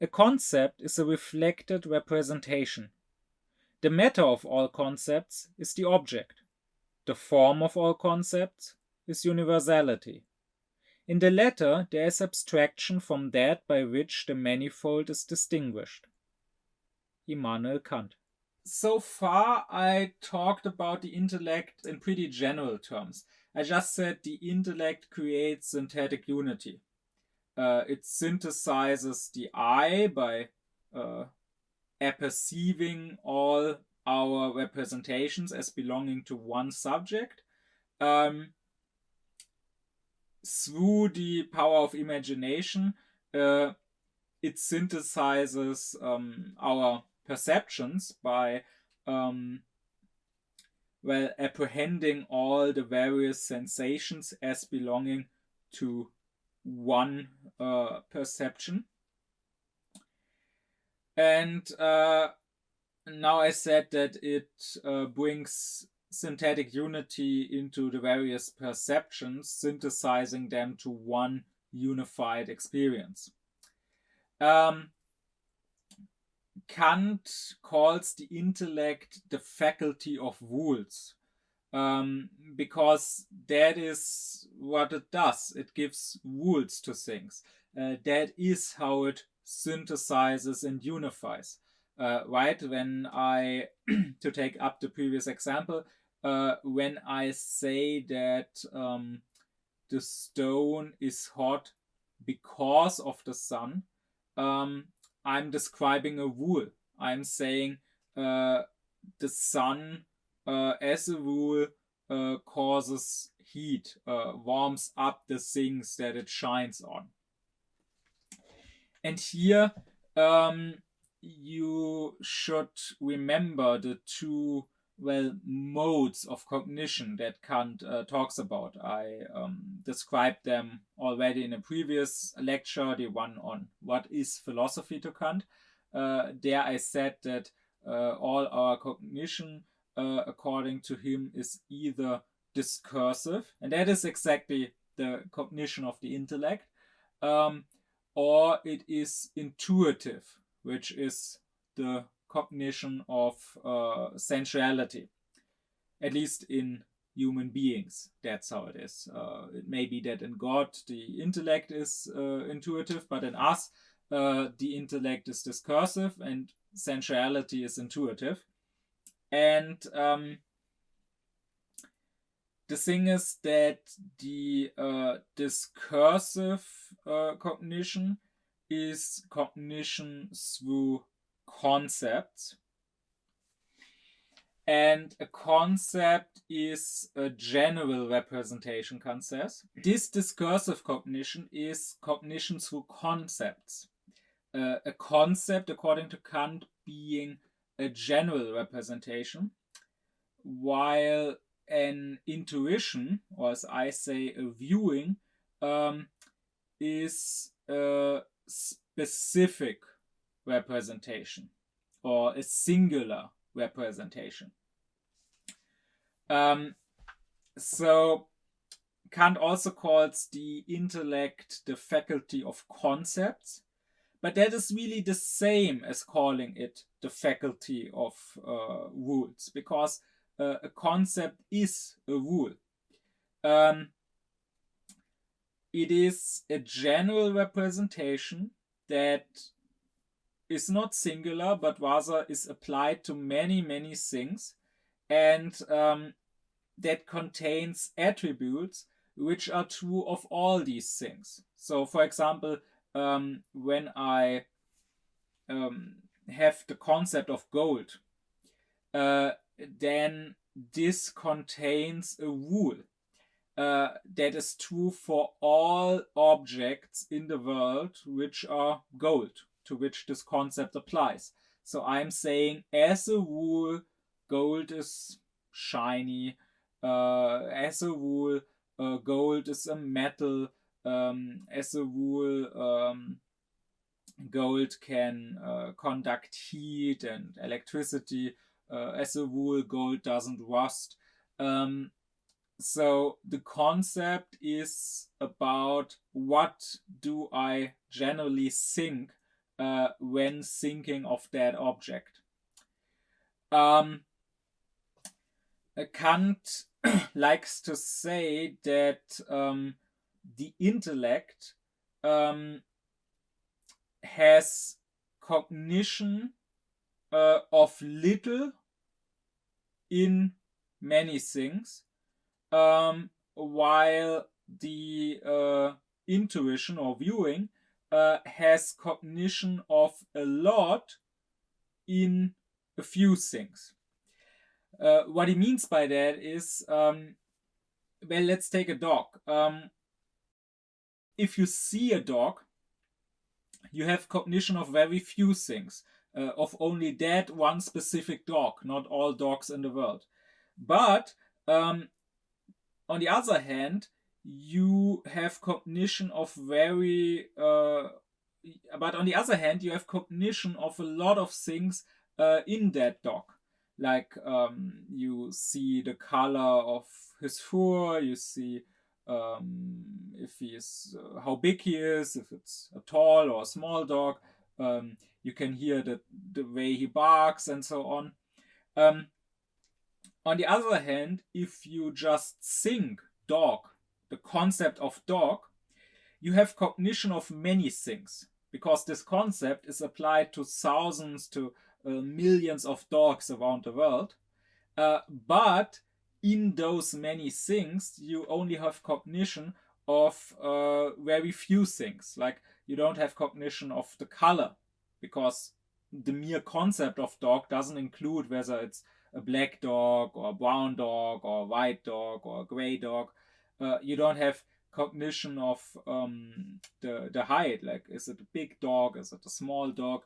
A concept is a reflected representation. The matter of all concepts is the object. The form of all concepts is universality. In the latter, there is abstraction from that by which the manifold is distinguished. Immanuel Kant. So far, I talked about the intellect in pretty general terms. I just said the intellect creates synthetic unity. It synthesizes the I by apperceiving all our representations as belonging to one subject. Through the power of imagination, it synthesizes our perceptions by apprehending all the various sensations as belonging to one perception. And now I said that it brings synthetic unity into the various perceptions, synthesizing them to one unified experience. Kant calls the intellect the faculty of rules, because that is what it does. It gives rules to things. That is how it synthesizes and unifies. Right? When I, to take up the previous example, when I say that the stone is hot because of the sun, I'm describing a rule. I'm saying the sun, as a rule, causes heat, warms up the things that it shines on. And here you should remember the two modes of cognition that Kant talks about. I described them already in a previous lecture, the one on what is philosophy to Kant. There I said that all our cognition, according to him, is either discursive, and that is exactly the cognition of the intellect, or it is intuitive, which is the cognition of sensuality, at least in human beings. That's how it is. It may be that in God the intellect is intuitive, but in us the intellect is discursive and sensuality is intuitive. And the thing is that the discursive cognition is cognition through concepts. And a concept is a general representation, Kant says. This discursive cognition is cognition through concepts. A concept, according to Kant, being a general representation, while an intuition, or as I say, a viewing, is a specific representation or a singular representation. So Kant also calls the intellect the faculty of concepts, but that is really the same as calling it the faculty of rules, because a concept is a rule. It is a general representation that is not singular, but rather is applied to many, many things, and that contains attributes which are true of all these things. So, for example, when I have the concept of gold, then this contains a rule that is true for all objects in the world which are gold, to which this concept applies. So I'm saying, as a rule, gold is shiny. As a rule, gold is a metal. As a rule, gold can conduct heat and electricity. As a rule, gold doesn't rust. So the concept is about what do I generally think when thinking of that object. Kant likes to say that the intellect has cognition of little in many things, while the intuition or viewing has cognition of a lot in a few things. What he means by that is, well, let's take a dog. If you see a dog, you have cognition of very few things, of only that one specific dog, not all dogs in the world. But on the other hand, you have cognition of very but on the other hand, you have cognition of a lot of things in that dog. Like you see the color of his fur, you see if he is how big he is, if it's a tall or a small dog. You can hear the way he barks and so on. On the other hand, if you just think dog, the concept of dog, you have cognition of many things, because this concept is applied to thousands to millions of dogs around the world. But in those many things, you only have cognition of very few things. Like you don't have cognition of the color, because the mere concept of dog doesn't include whether it's a black dog or a brown dog or a white dog or a gray dog. You don't have cognition of the height, like is it a big dog, is it a small dog.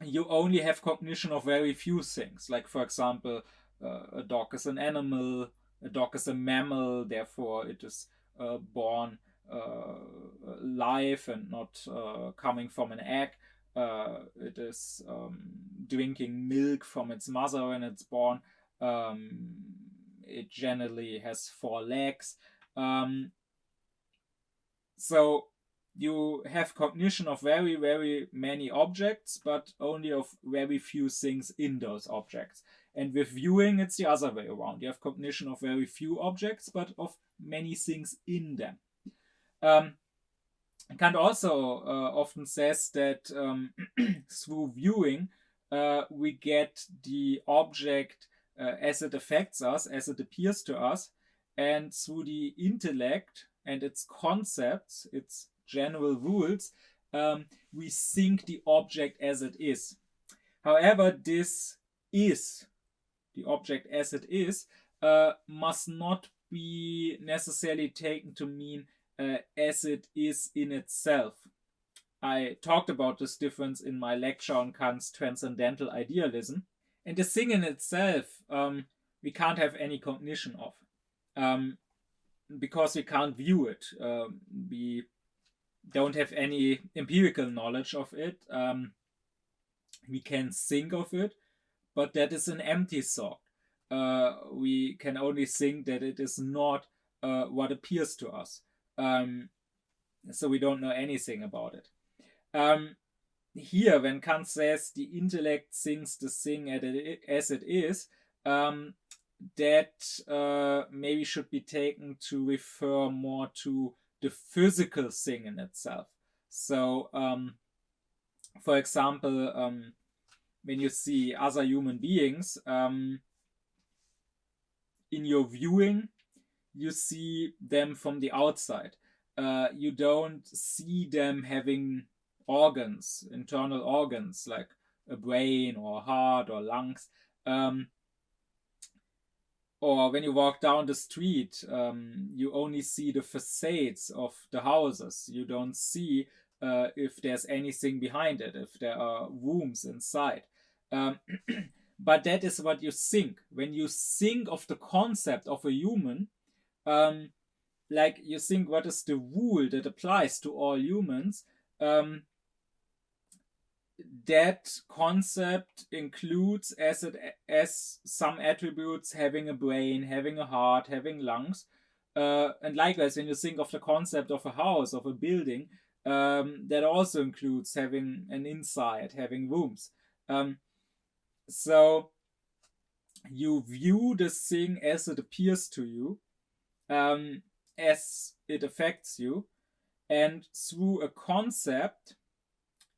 You only have cognition of very few things, like for example a dog is an animal, a dog is a mammal, therefore it is born live and not coming from an egg. It is drinking milk from its mother when it's born. It generally has 4 legs. So you have cognition of very, very many objects, but only of very few things in those objects. And with viewing, it's the other way around. You have cognition of very few objects, but of many things in them. Kant also often says that through viewing, we get the object as it affects us, as it appears to us, and through the intellect and its concepts, its general rules, we think the object as it is. However, this is, the object as it is, must not be necessarily taken to mean as it is in itself. I talked about this difference in my lecture on Kant's transcendental idealism. And the thing in itself, we can't have any cognition of, because we can't view it. We don't have any empirical knowledge of it. We can think of it, but that is an empty thought. We can only think that it is not what appears to us. So we don't know anything about it. Here, when Kant says the intellect thinks the thing as it is, that maybe should be taken to refer more to the physical thing in itself. So, for example, when you see other human beings, in your viewing, you see them from the outside. You don't see them having organs, internal organs, like a brain or heart or lungs. Or when you walk down the street, you only see the facades of the houses. You don't see if there's anything behind it, if there are rooms inside. But that is what you think. When you think of the concept of a human, like you think what is the rule that applies to all humans, that concept includes as some attributes having a brain, having a heart, having lungs. And likewise, when you think of the concept of a house, of a building, that also includes having an inside, having rooms. So you view the thing as it appears to you, as it affects you, and through a concept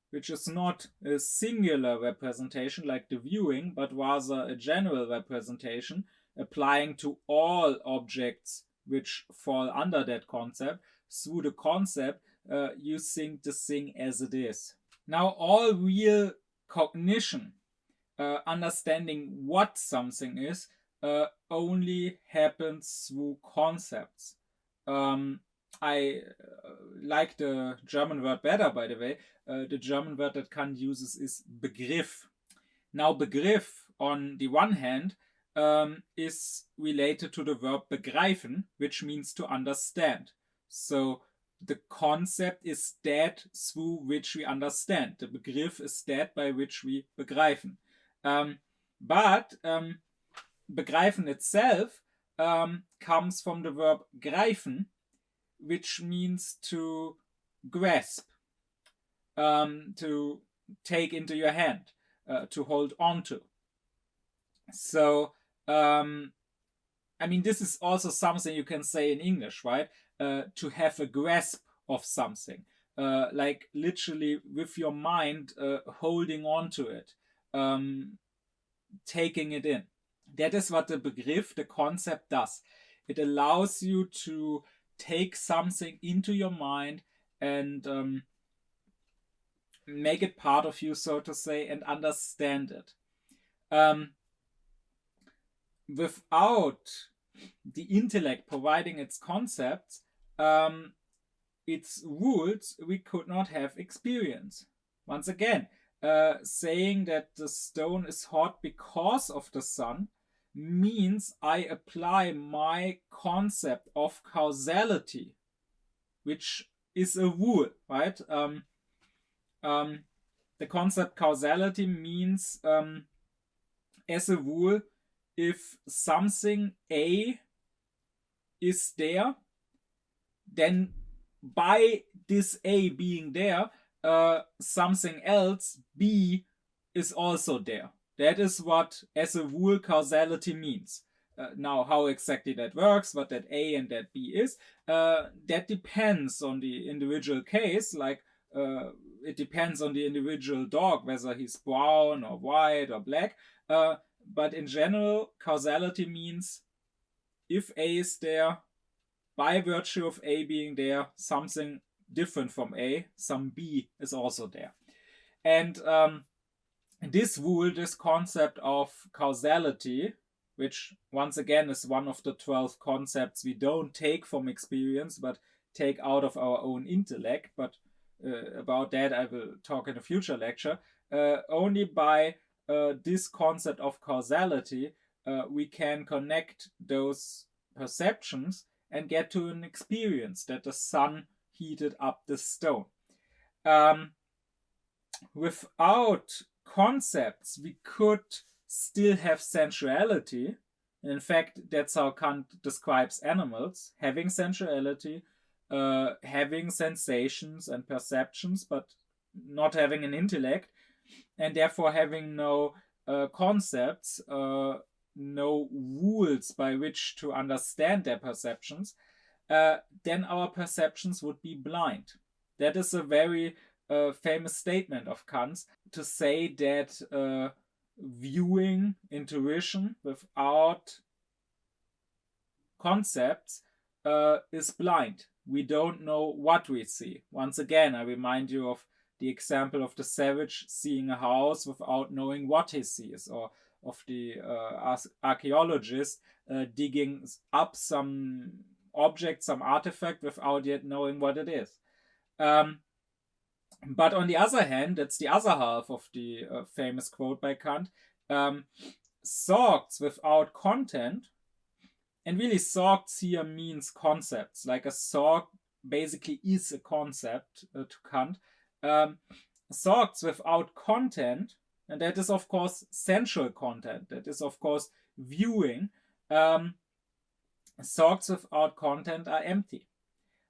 which is not a singular representation like the viewing, but rather a general representation applying to all objects which fall under that concept. Through the concept, you think the thing as it is. Now, all real cognition, understanding what something is, only happens through concepts. I like the German word better, by the way. The German word that Kant uses is Begriff. Now, Begriff, on the one hand, is related to the verb begreifen, which means to understand. So the concept is that through which we understand. The Begriff is that by which we begreifen. But begreifen itself comes from the verb greifen, which means to grasp, to take into your hand, to hold on to. So, this is also something you can say in English, right? To have a grasp of something, like literally with your mind holding on to it, taking it in. That is what the Begriff, the concept, does. It allows you to take something into your mind and make it part of you, so to say, and understand it. Without the intellect providing its concepts, its rules, we could not have experience. Once again, saying that the stone is hot because of the sun means I apply my concept of causality, which is a rule, right? The concept causality means, as a rule, if something A is there, then by this A being there, something else, B, is also there. That is what, as a rule, causality means. Now, how exactly that works, what that A and that B is, that depends on the individual case. Like, it depends on the individual dog, whether he's brown or white or black. But in general, causality means if A is there, by virtue of A being there, something different from A, some B, is also there. And this rule, this concept of causality, which once again is one of the 12 concepts we don't take from experience, but take out of our own intellect, but about that I will talk in a future lecture, only by this concept of causality we can connect those perceptions and get to an experience that the sun heated up the stone. Without concepts, we could still have sensuality. In fact, that's how Kant describes animals, having sensuality, having sensations and perceptions, but not having an intellect, and therefore having no concepts, no rules by which to understand their perceptions, then our perceptions would be blind. That is a very famous statement of Kant's, to say that viewing, intuition without concepts is blind. We don't know what we see. Once again, I remind you of the example of the savage seeing a house without knowing what he sees, or of the archaeologist digging up some object, some artifact, without yet knowing what it is. But on the other hand, that's the other half of the famous quote by Kant, thoughts without content, and really thoughts here means concepts, like a thought basically is a concept to Kant. Thoughts without content, and that is of course sensual content, that is of course viewing, thoughts without content are empty.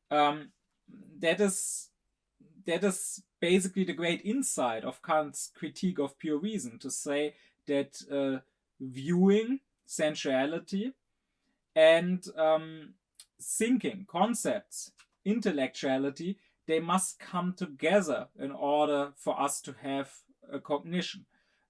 That is that is basically the great insight of Kant's critique of pure reason, to say that viewing, sensuality, and thinking, concepts, intellectuality, they must come together in order for us to have a cognition.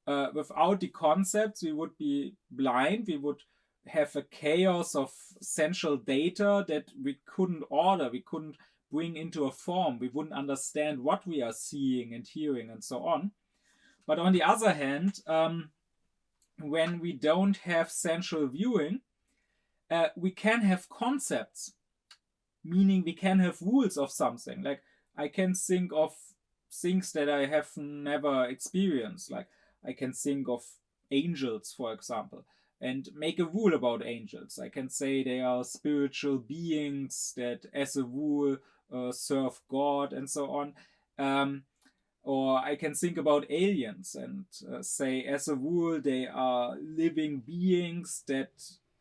Without the concepts, we would be blind. We would have a chaos of sensual data that we couldn't order. We couldn't bring into a form. We wouldn't understand what we are seeing and hearing and so on. But on the other hand, when we don't have sensual viewing, we can have concepts, meaning we can have rules of something. Like, I can think of things that I have never experienced. Like, I can think of angels, for example, and make a rule about angels. I can say they are spiritual beings that, as a rule, serve God and so on. Or I can think about aliens and say, as a rule, they are living beings that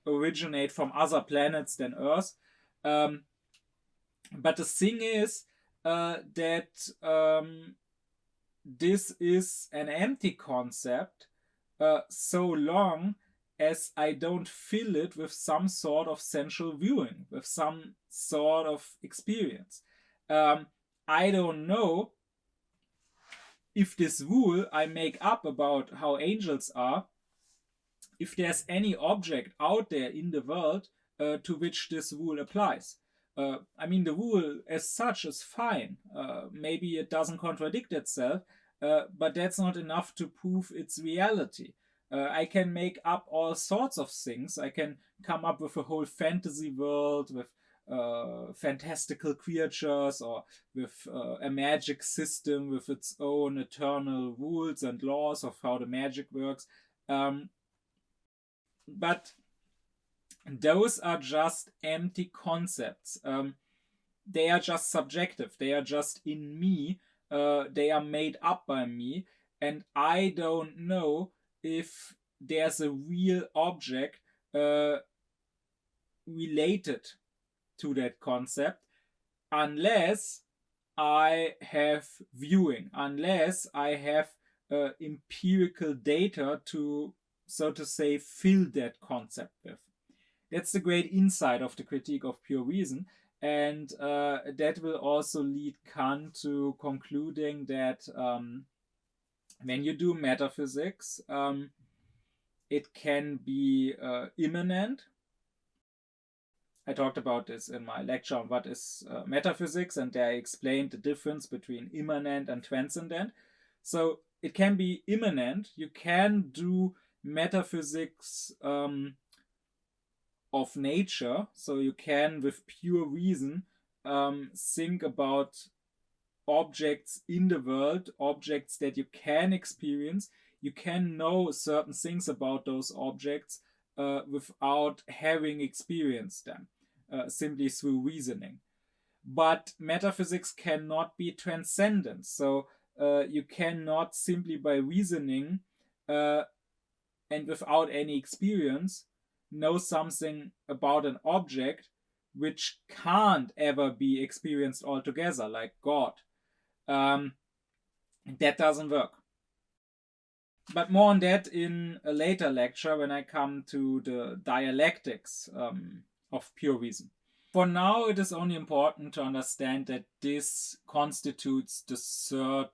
originate from other planets than Earth. But the thing is that this is an empty concept so long as I don't fill it with some sort of sensual viewing, with some sort of experience. I don't know if this rule I make up about how angels are, if there's any object out there in the world to which this rule applies. I mean, the rule as such is fine. Maybe it doesn't contradict itself, but that's not enough to prove its reality. I can make up all sorts of things. I can come up with a whole fantasy world with fantastical creatures, or with a magic system with its own eternal rules and laws of how the magic works. But those are just empty concepts. They are just subjective. They are just in me. They are made up by me. And I don't know if there's a real object related to that concept, unless I have viewing, unless I have empirical data to, so to say, fill that concept with. That's the great insight of the critique of pure reason. And that will also lead Kant to concluding that when you do metaphysics, it can be immanent. I talked about this in my lecture on what is metaphysics, and there I explained the difference between immanent and transcendent. So it can be immanent. You can do metaphysics of nature, so you can, with pure reason, think about objects in the world, objects that you can experience. You can know certain things about those objects without having experienced them, simply through reasoning. But metaphysics cannot be transcendent, so you cannot simply by reasoning and without any experience know something about an object which can't ever be experienced altogether, like God. That doesn't work. But more on that in a later lecture when I come to the dialectics of pure reason. For now, it is only important to understand that this constitutes the third,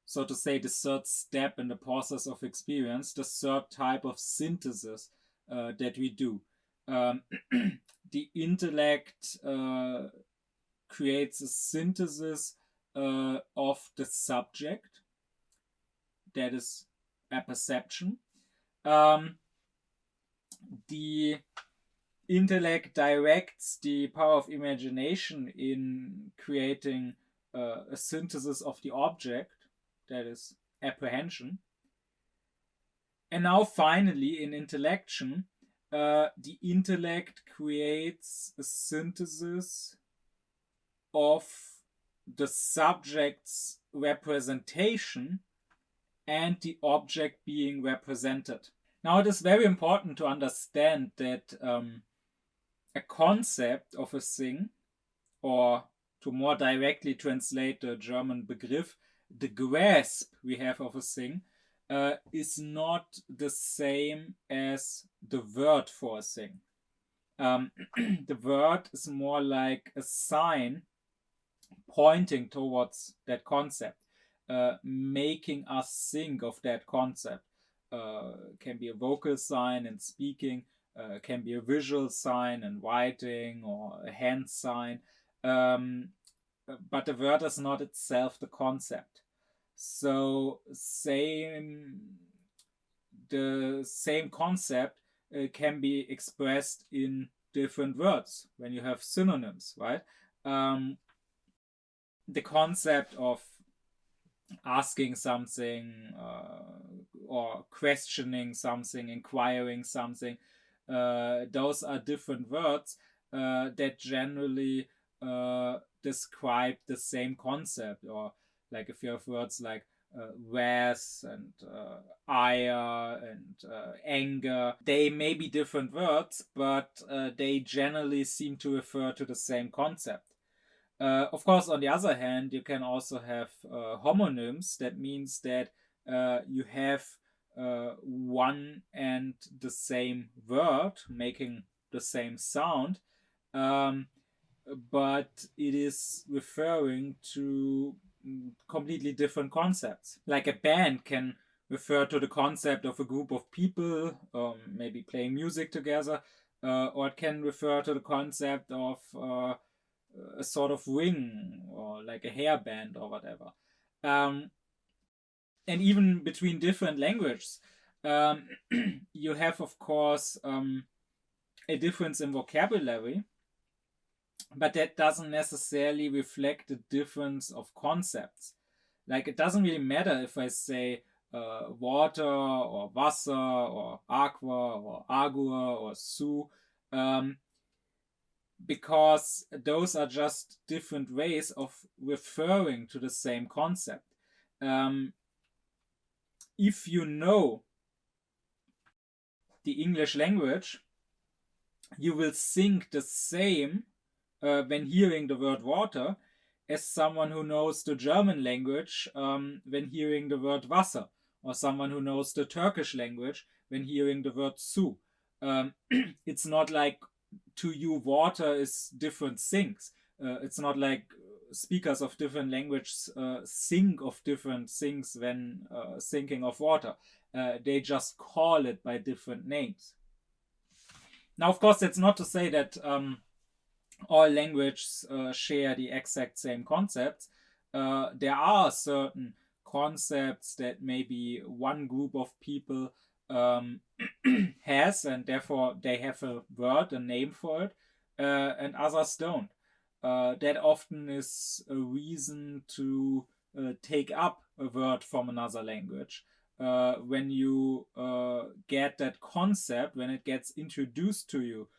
so to say, the third step in the process of experience, the third type of synthesis that we do. The intellect creates a synthesis of the subject, that is a perception. The intellect directs the power of imagination in creating a synthesis of the object, that is apprehension. And now finally, in intellection, the intellect creates a synthesis of the subject's representation and the object being represented. Now, it is very important to understand that a concept of a thing, or to more directly translate the German Begriff, the grasp we have of a thing is not the same as the word for a thing. The word is more like a sign pointing towards that concept, making us think of that concept. Can be a vocal sign in speaking, can be a visual sign in writing, or a hand sign. But the word is not itself the concept. So the same concept can be expressed in different words when you have synonyms, right? The concept of asking something or questioning something, inquiring something, those are different words that generally describe the same concept. Or like if you have words like wrath and ire and anger, they may be different words, but they generally seem to refer to the same concept. Of course, on the other hand, you can also have homonyms. That means that you have one and the same word making the same sound, but it is referring to completely different concepts. Like a band can refer to the concept of a group of people, maybe playing music together, or it can refer to the concept of a sort of ring, or like a hairband or whatever. And even between different languages, you have, of course, a difference in vocabulary, but that doesn't necessarily reflect the difference of concepts. Like, it doesn't really matter if I say water or Wasser or aqua or agua or su, because those are just different ways of referring to the same concept. If you know the English language, you will think the same when hearing the word water as someone who knows the German language when hearing the word Wasser, or someone who knows the Turkish language when hearing the word su. It's not like to you water is different things. It's not like speakers of different languages think of different things when thinking of water. They just call it by different names. Now, of course, that's not to say that all languages share the exact same concepts. There are certain concepts that maybe one group of people has, and therefore they have a word, a name for it, and others don't. That often is a reason to take up a word from another language. When you get that concept, when it gets introduced to you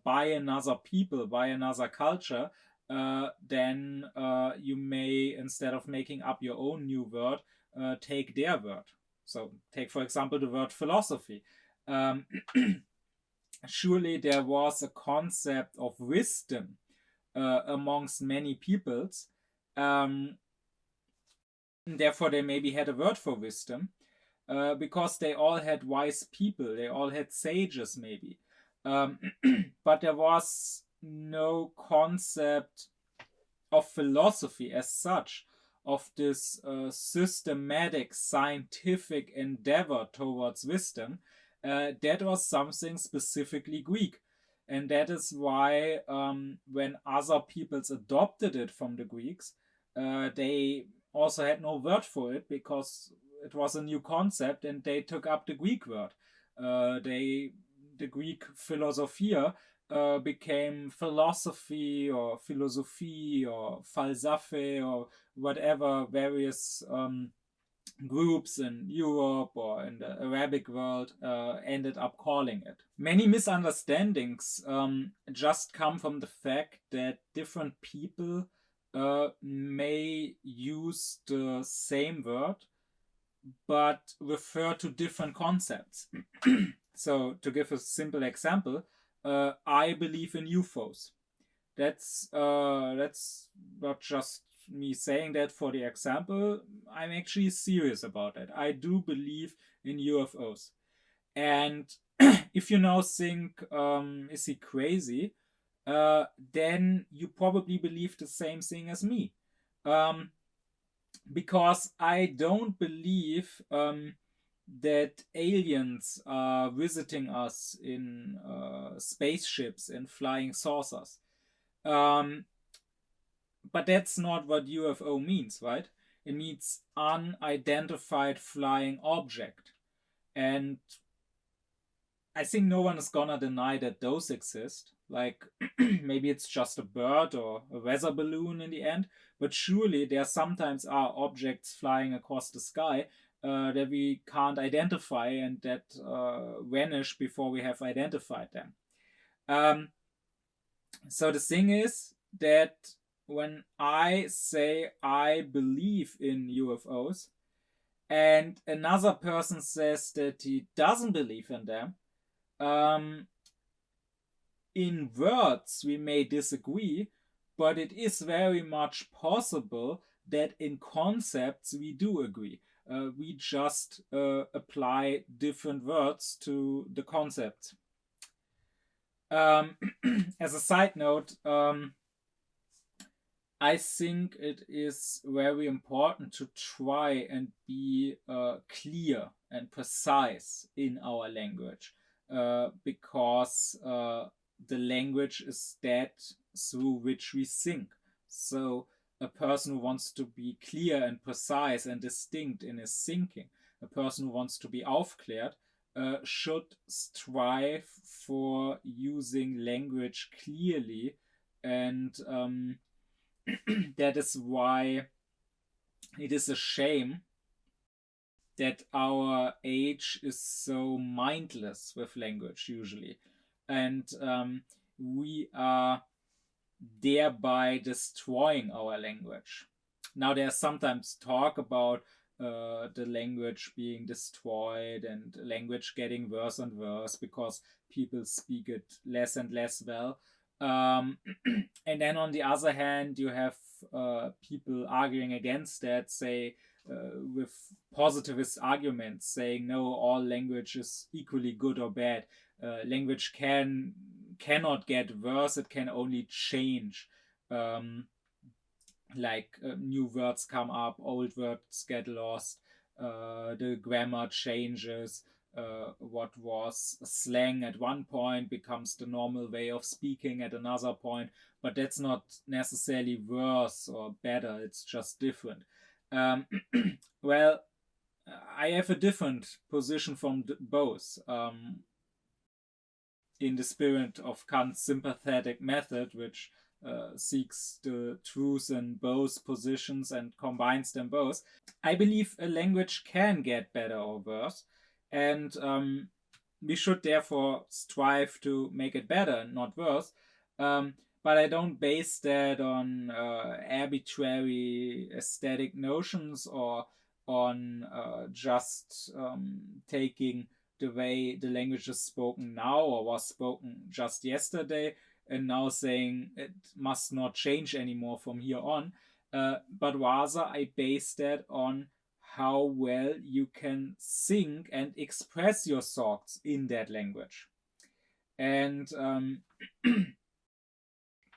by another people, by another culture, then you may, instead of making up your own new word, take their word. So take, for example, the word philosophy. Surely there was a concept of wisdom amongst many peoples. Therefore, they maybe had a word for wisdom because they all had wise people. They all had sages, maybe. But there was no concept of philosophy as such, of this systematic scientific endeavor towards wisdom. That was something specifically Greek. And that is why when other peoples adopted it from the Greeks, they also had no word for it, because it was a new concept and they took up the Greek word. The Greek philosophia became philosophy or philosophie or falsafe or whatever various groups in Europe or in the Arabic world ended up calling it. Many misunderstandings just come from the fact that different people may use the same word but refer to different concepts. So, to give a simple example, I believe in UFOs. That's not just me saying that for the example. I'm actually serious about it. I do believe in UFOs. And if you now think, is he crazy? Then you probably believe the same thing as me. Um, because I don't believe that aliens are visiting us in spaceships and flying saucers. Um, but that's not what UFO means, right? It means unidentified flying object. And I think no one is gonna deny that those exist. Like, maybe it's just a bird or a weather balloon in the end, but surely there sometimes are objects flying across the sky that we can't identify and that vanish before we have identified them. Um, so the thing is that when I say I believe in UFOs and another person says that he doesn't believe in them, um, in words we may disagree, but it is very much possible that in concepts we do agree. We just apply different words to the concept. As a side note, I think it is very important to try and be clear and precise in our language, because the language is that through which we think. So a person who wants to be clear and precise and distinct in his thinking, a person who wants to be aufklärt, should strive for using language clearly, and that is why it is a shame that our age is so mindless with language usually, and we are thereby destroying our language. Now there's sometimes talk about the language being destroyed and language getting worse and worse because people speak it less and less well. And then on the other hand, you have people arguing against that, say, with positivist arguments, saying no, all language is equally good or bad. Language cannot get worse; it can only change. New words come up, old words get lost, the grammar changes. What was slang at one point becomes the normal way of speaking at another point, but that's not necessarily worse or better, it's just different. Um, well, I have a different position from both. In the spirit of Kant's sympathetic method, which seeks the truth in both positions and combines them both. I believe a language can get better or worse, and we should therefore strive to make it better, not worse. But I don't base that on arbitrary aesthetic notions or on just taking the way the language is spoken now or was spoken just yesterday and now saying it must not change anymore from here on, but rather I base that on how well you can think and express your thoughts in that language. And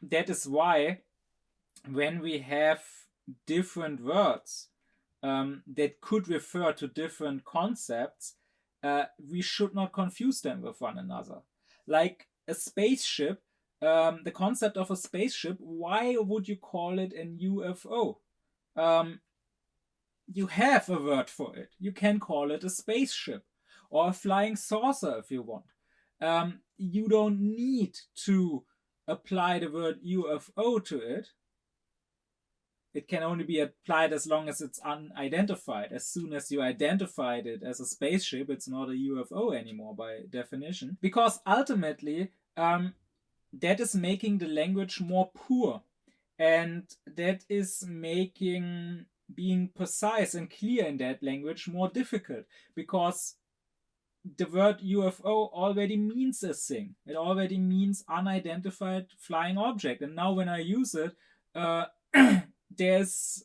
that is why when we have different words that could refer to different concepts, we should not confuse them with one another. Like a spaceship, the concept of a spaceship, why would you call it an UFO? You have a word for it. You can call it a spaceship or a flying saucer if you want. You don't need to apply the word UFO to it. It can only be applied as long as it's unidentified. As soon as you identified it as a spaceship, it's not a UFO anymore by definition. Because ultimately, that is making the language more poor. And that is making being precise and clear in that language more difficult. Because the word UFO already means a thing. It already means unidentified flying object. And now when I use it, uh, there's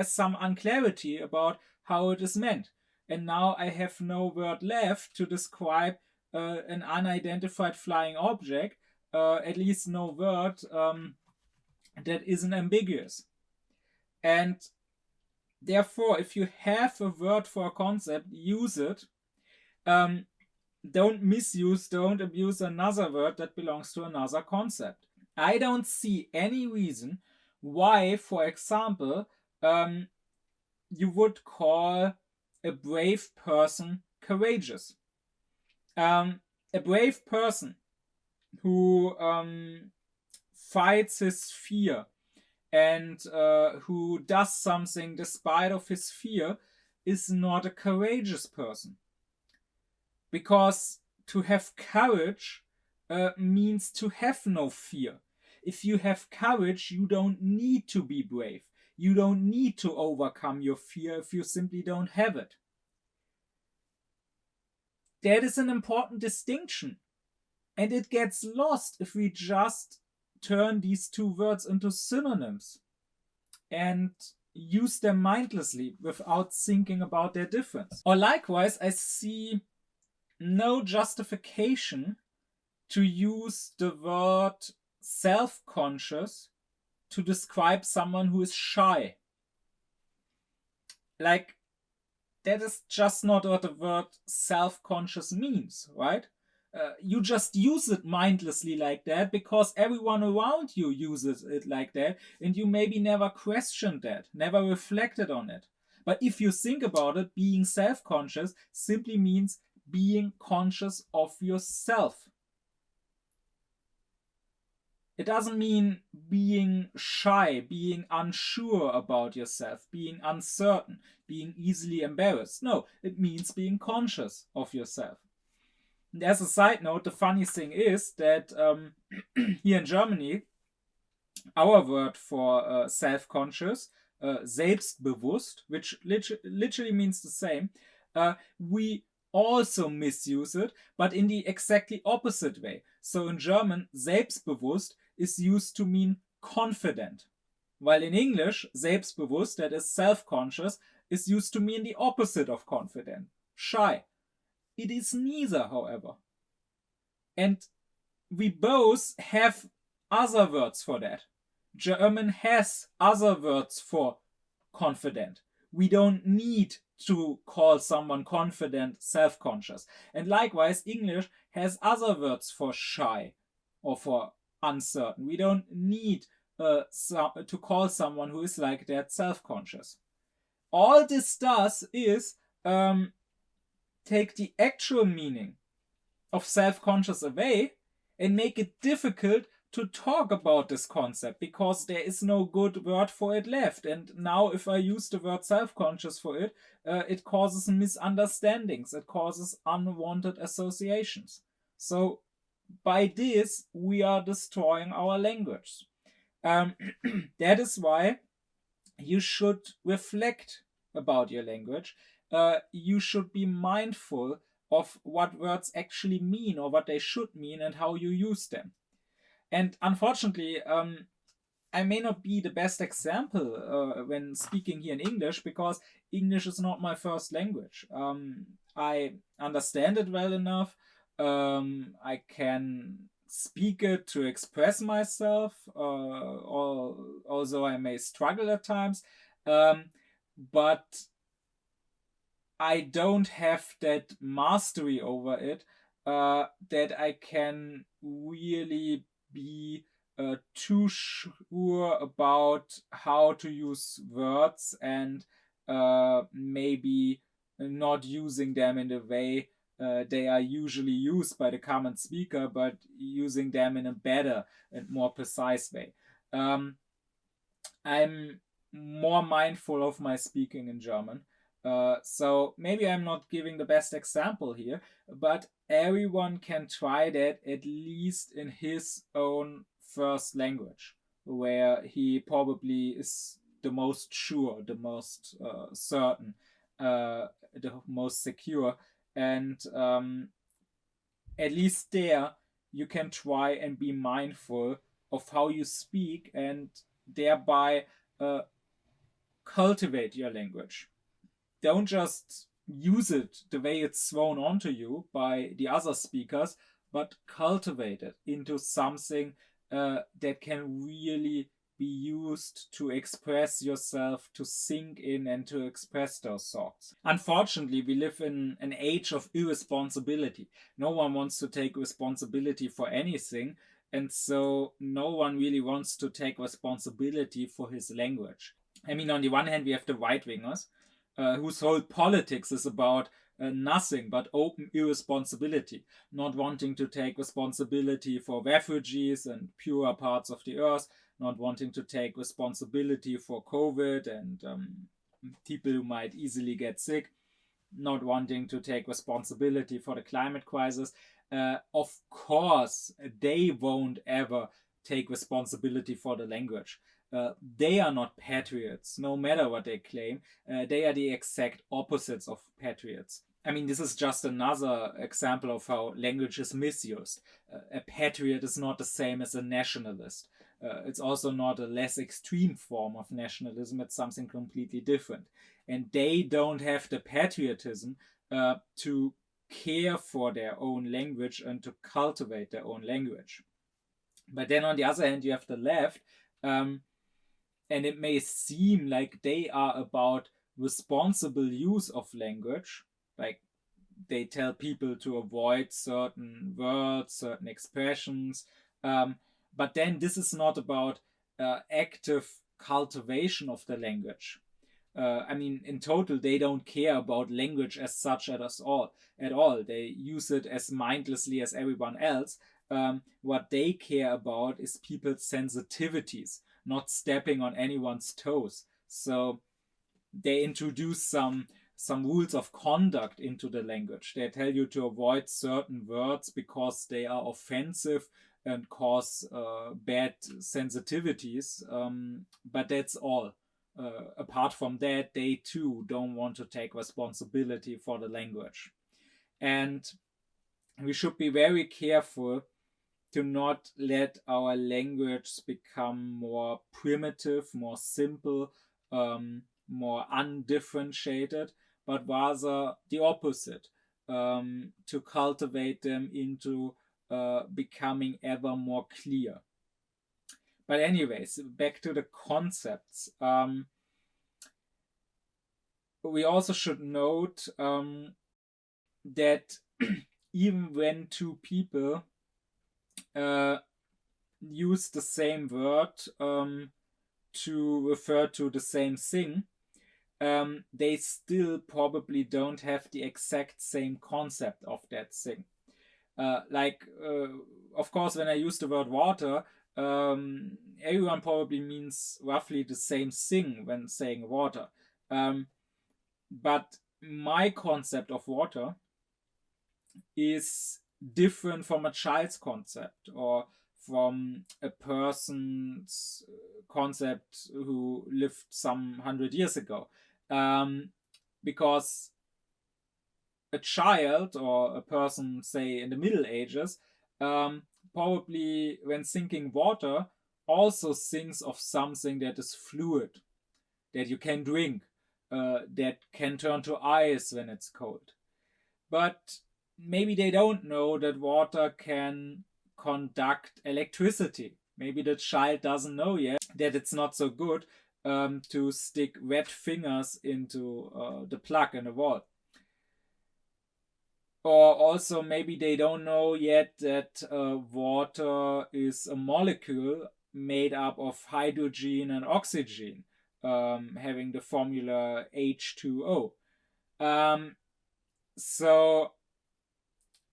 some unclarity about how it is meant. And now I have no word left to describe an unidentified flying object, at least no word that isn't ambiguous. And therefore, if you have a word for a concept, use it. Don't abuse another word that belongs to another concept. I don't see any reason why, for example, you would call a brave person courageous. A brave person who fights his fear and who does something despite of his fear is not a courageous person. Because to have courage means to have no fear. If you have courage, you don't need to be brave. You don't need to overcome your fear if you simply don't have it. That is an important distinction. And it gets lost if we just turn these two words into synonyms and use them mindlessly without thinking about their difference. Or likewise, I see no justification to use the word self-conscious to describe someone who is shy. Like, that is just not what the word self-conscious means, right? You just use it mindlessly like that because everyone around you uses it like that, and you maybe never questioned that, never reflected on it. But if you think about it, being self-conscious simply means being conscious of yourself. It doesn't mean being shy, being unsure about yourself, being uncertain, being easily embarrassed. No, it means being conscious of yourself. And as a side note, the funny thing is that here in Germany, our word for self-conscious, selbstbewusst, which literally means the same, we also misuse it, but in the exactly opposite way. So in German, selbstbewusst is used to mean confident, while in English, selbstbewusst, that is self-conscious, is used to mean the opposite of confident, shy. It is neither, however. And we both have other words for that. German has other words for confident. We don't need to call someone confident self-conscious. And likewise, English has other words for shy or for uncertain. We don't need to call someone who is like that self-conscious. All this does is take the actual meaning of self-conscious away and make it difficult to talk about this concept because there is no good word for it left. And now if I use the word self-conscious for it, it causes misunderstandings. It causes unwanted associations. So by this, we are destroying our language. That is why you should reflect about your language. You should be mindful of what words actually mean or what they should mean and how you use them. And unfortunately, I may not be the best example when speaking here in English because English is not my first language. I understand it well enough. I can speak it to express myself, although I may struggle at times. But I don't have that mastery over it that I can really be too sure about how to use words and maybe not using them in the way they are usually used by the common speaker, but using them in a better and more precise way. I'm more mindful of my speaking in German. So maybe I'm not giving the best example here, but everyone can try that at least in his own first language, where he probably is the most sure, the most certain, the most secure. And at least there you can try and be mindful of how you speak and thereby uh, cultivate your language. Don't just use it the way it's thrown onto you by the other speakers, but cultivate it into something that can really be used to express yourself, to sink in, and to express those thoughts. Unfortunately, we live in an age of irresponsibility. No one wants to take responsibility for anything, and so no one really wants to take responsibility for his language. I mean, on the one hand, we have the right wingers whose whole politics is about nothing but open irresponsibility, not wanting to take responsibility for refugees and purer parts of the earth, not wanting to take responsibility for COVID and people who might easily get sick, not wanting to take responsibility for the climate crisis. Of course, they won't ever take responsibility for the language. They are not patriots, no matter what they claim. They are the exact opposites of patriots. I mean, this is just another example of how language is misused. A patriot is not the same as a nationalist. It's also not a less extreme form of nationalism, it's something completely different. And they don't have the patriotism to care for their own language and to cultivate their own language. But then on the other hand, you have the left, and it may seem like they are about responsible use of language, like they tell people to avoid certain words, certain expressions. But then this is not about active cultivation of the language. I mean, in total, they don't care about language as such at all. They use it as mindlessly as everyone else. What they care about is people's sensitivities, not stepping on anyone's toes. So they introduce some rules of conduct into the language. They tell you to avoid certain words because they are offensive and cause bad sensitivities. But that's all. Apart from that, they too don't want to take responsibility for the language. And we should be very careful to not let our language become more primitive, more simple, more undifferentiated, but rather the opposite, to cultivate them into becoming ever more clear. But anyways, back to the concepts. We also should note that even when two people use the same word to refer to the same thing, they still probably don't have the exact same concept of that thing. Of course, when I use the word water, everyone probably means roughly the same thing when saying water. But my concept of water is different from a child's concept or from a person's concept who lived some 100 years ago. Because a child or a person, say, in the Middle Ages, probably when thinking water also thinks of something that is fluid, that you can drink, that can turn to ice when it's cold. But maybe they don't know that water can conduct electricity. Maybe the child doesn't know yet that it's not so good to stick wet fingers into the plug in the wall. Or also maybe they don't know yet that water is a molecule made up of hydrogen and oxygen, having the formula H2O. So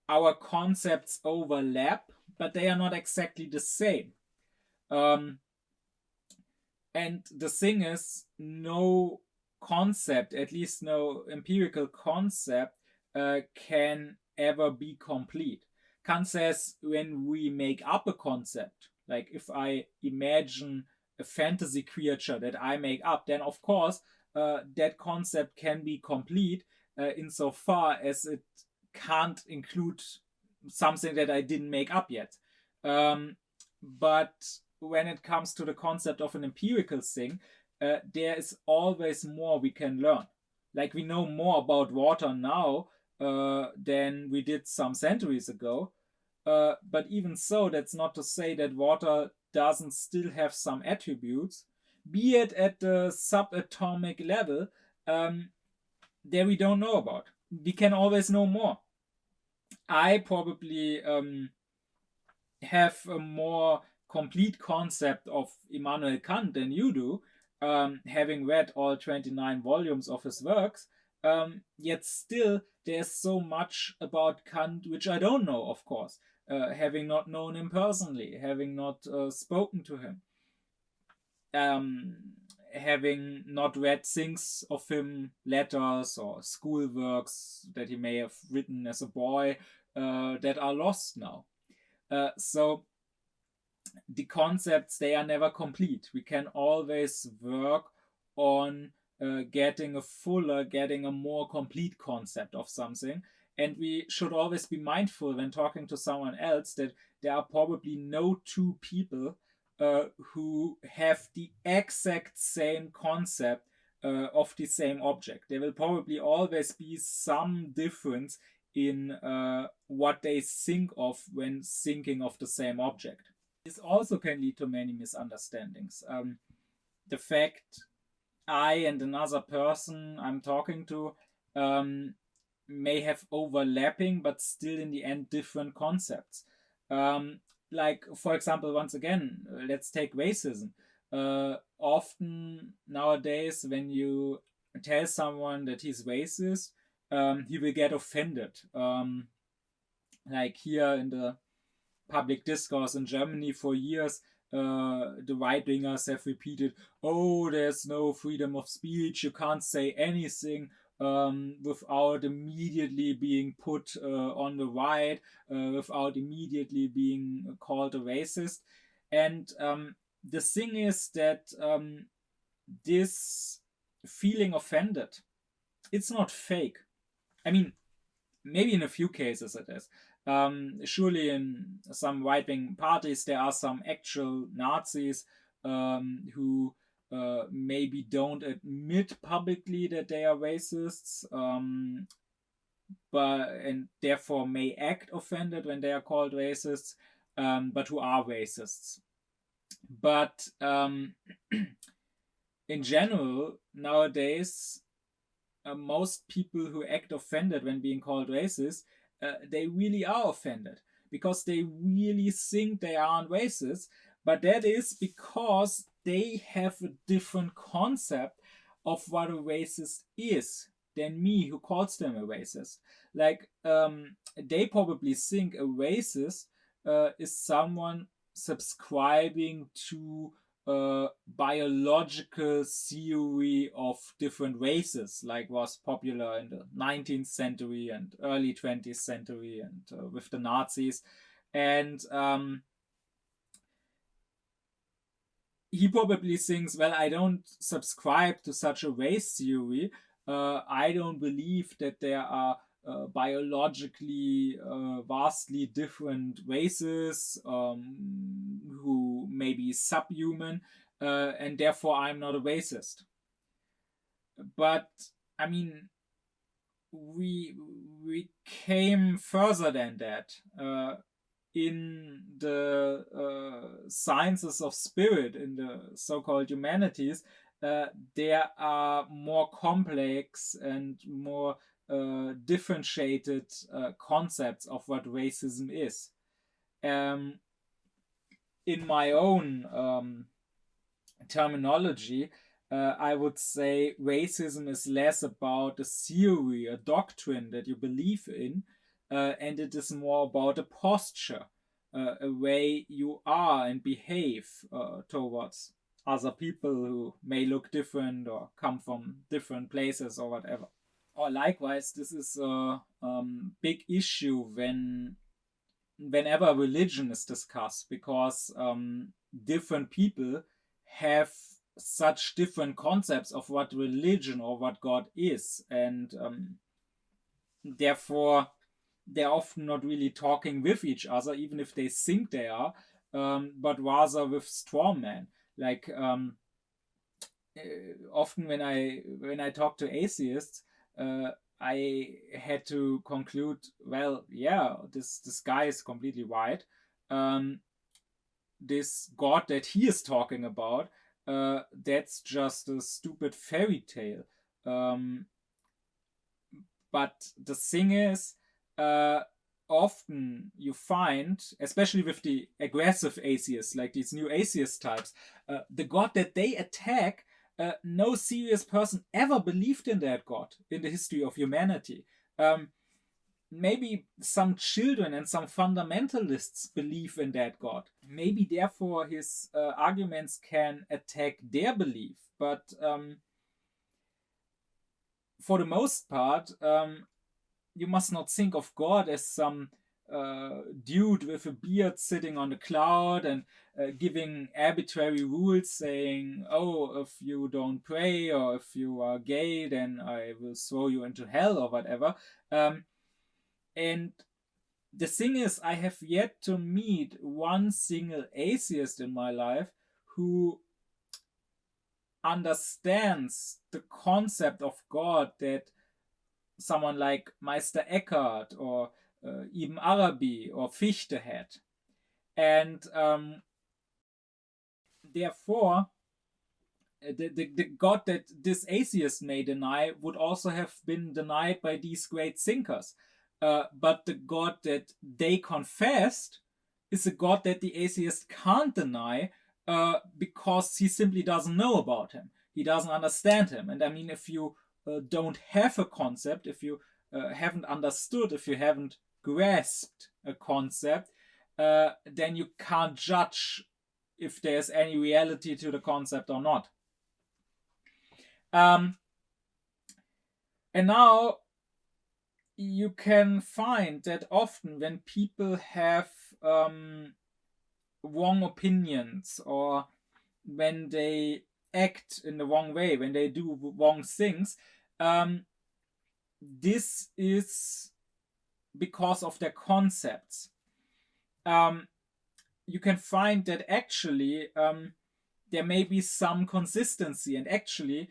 our concepts overlap, but they are not exactly the same. And the thing is, no concept, at least no empirical concept, can ever be complete. Kant says when we make up a concept, like if I imagine a fantasy creature that I make up, then of course that concept can be complete insofar as it can't include something that I didn't make up yet. But when it comes to the concept of an empirical thing, there is always more we can learn. Like, we know more about water now than we did some centuries ago. But even so, that's not to say that water doesn't still have some attributes, be it at the subatomic level, that we don't know about. We can always know more. I probably have a more complete concept of Immanuel Kant than you do, having read all 29 volumes of his works. Yet still, there's so much about Kant which I don't know, of course, having not known him personally, having not spoken to him, having not read things of him, letters or school works that he may have written as a boy, that are lost now. So the concepts, they are never complete. We can always work on getting a more complete concept of something. And we should always be mindful when talking to someone else that there are probably no two people who have the exact same concept of the same object. There will probably always be some difference in what they think of when thinking of the same object. This also can lead to many misunderstandings. The fact I and another person I'm talking to may have overlapping but still in the end different concepts. Like, for example, once again, let's take racism. Often nowadays, when you tell someone that he's racist, he will get offended. Like, here in the public discourse in Germany for years, the right wingers have repeated, "Oh, there's no freedom of speech. You can't say anything without immediately being put on the right, without immediately being called a racist." And the thing is that this feeling offended, it's not fake. I mean, maybe in a few cases it is. Surely in some right-wing parties there are some actual Nazis who maybe don't admit publicly that they are racists, and therefore may act offended when they are called racists, but who are racists. But in general, nowadays, most people who act offended when being called racist, they really are offended because they really think they aren't racist, but that is because they have a different concept of what a racist is than me, who calls them a racist. Like, they probably think a racist is someone subscribing to biological theory of different races, like was popular in the 19th century and early 20th century and with the Nazis. And he probably thinks, well, I don't subscribe to such a race theory. I don't believe that there are biologically vastly different races who may be subhuman, and therefore I'm not a racist. But I mean, we came further than that. In the sciences of spirit, in the so-called humanities, there are more complex and more differentiated concepts of what racism is. In my own terminology, I would say racism is less about a theory, a doctrine that you believe in, and it is more about a posture, a way you are and behave towards other people who may look different or come from different places or whatever. Or likewise, this is a big issue whenever religion is discussed, because different people have such different concepts of what religion or what God is, and therefore they're often not really talking with each other, even if they think they are, but rather with straw men. Like often when I talk to atheists, I had to conclude, well, yeah, this guy is completely right. This God that he is talking about, that's just a stupid fairy tale. But the thing is, often you find, especially with the aggressive atheists, like these new atheist types, the God that they attack, no serious person ever believed in that God in the history of humanity. Maybe some children and some fundamentalists believe in that God. Maybe therefore his arguments can attack their belief. But for the most part, you must not think of God as some dude with a beard sitting on a cloud and giving arbitrary rules saying, oh, if you don't pray or if you are gay, then I will throw you into hell or whatever. And the thing is, I have yet to meet one single atheist in my life who understands the concept of God that someone like Meister Eckhart or Ibn Arabi or Fichte had. And therefore, the God that this atheist may deny would also have been denied by these great thinkers. But the God that they confessed is a God that the atheist can't deny because he simply doesn't know about him. He doesn't understand him. And I mean, if you don't have a concept, if you haven't understood, if you haven't grasped a concept, then you can't judge if there's any reality to the concept or not. And now you can find that often when people have wrong opinions or when they act in the wrong way, when they do wrong things, this is because of their concepts. You can find that actually there may be some consistency, and actually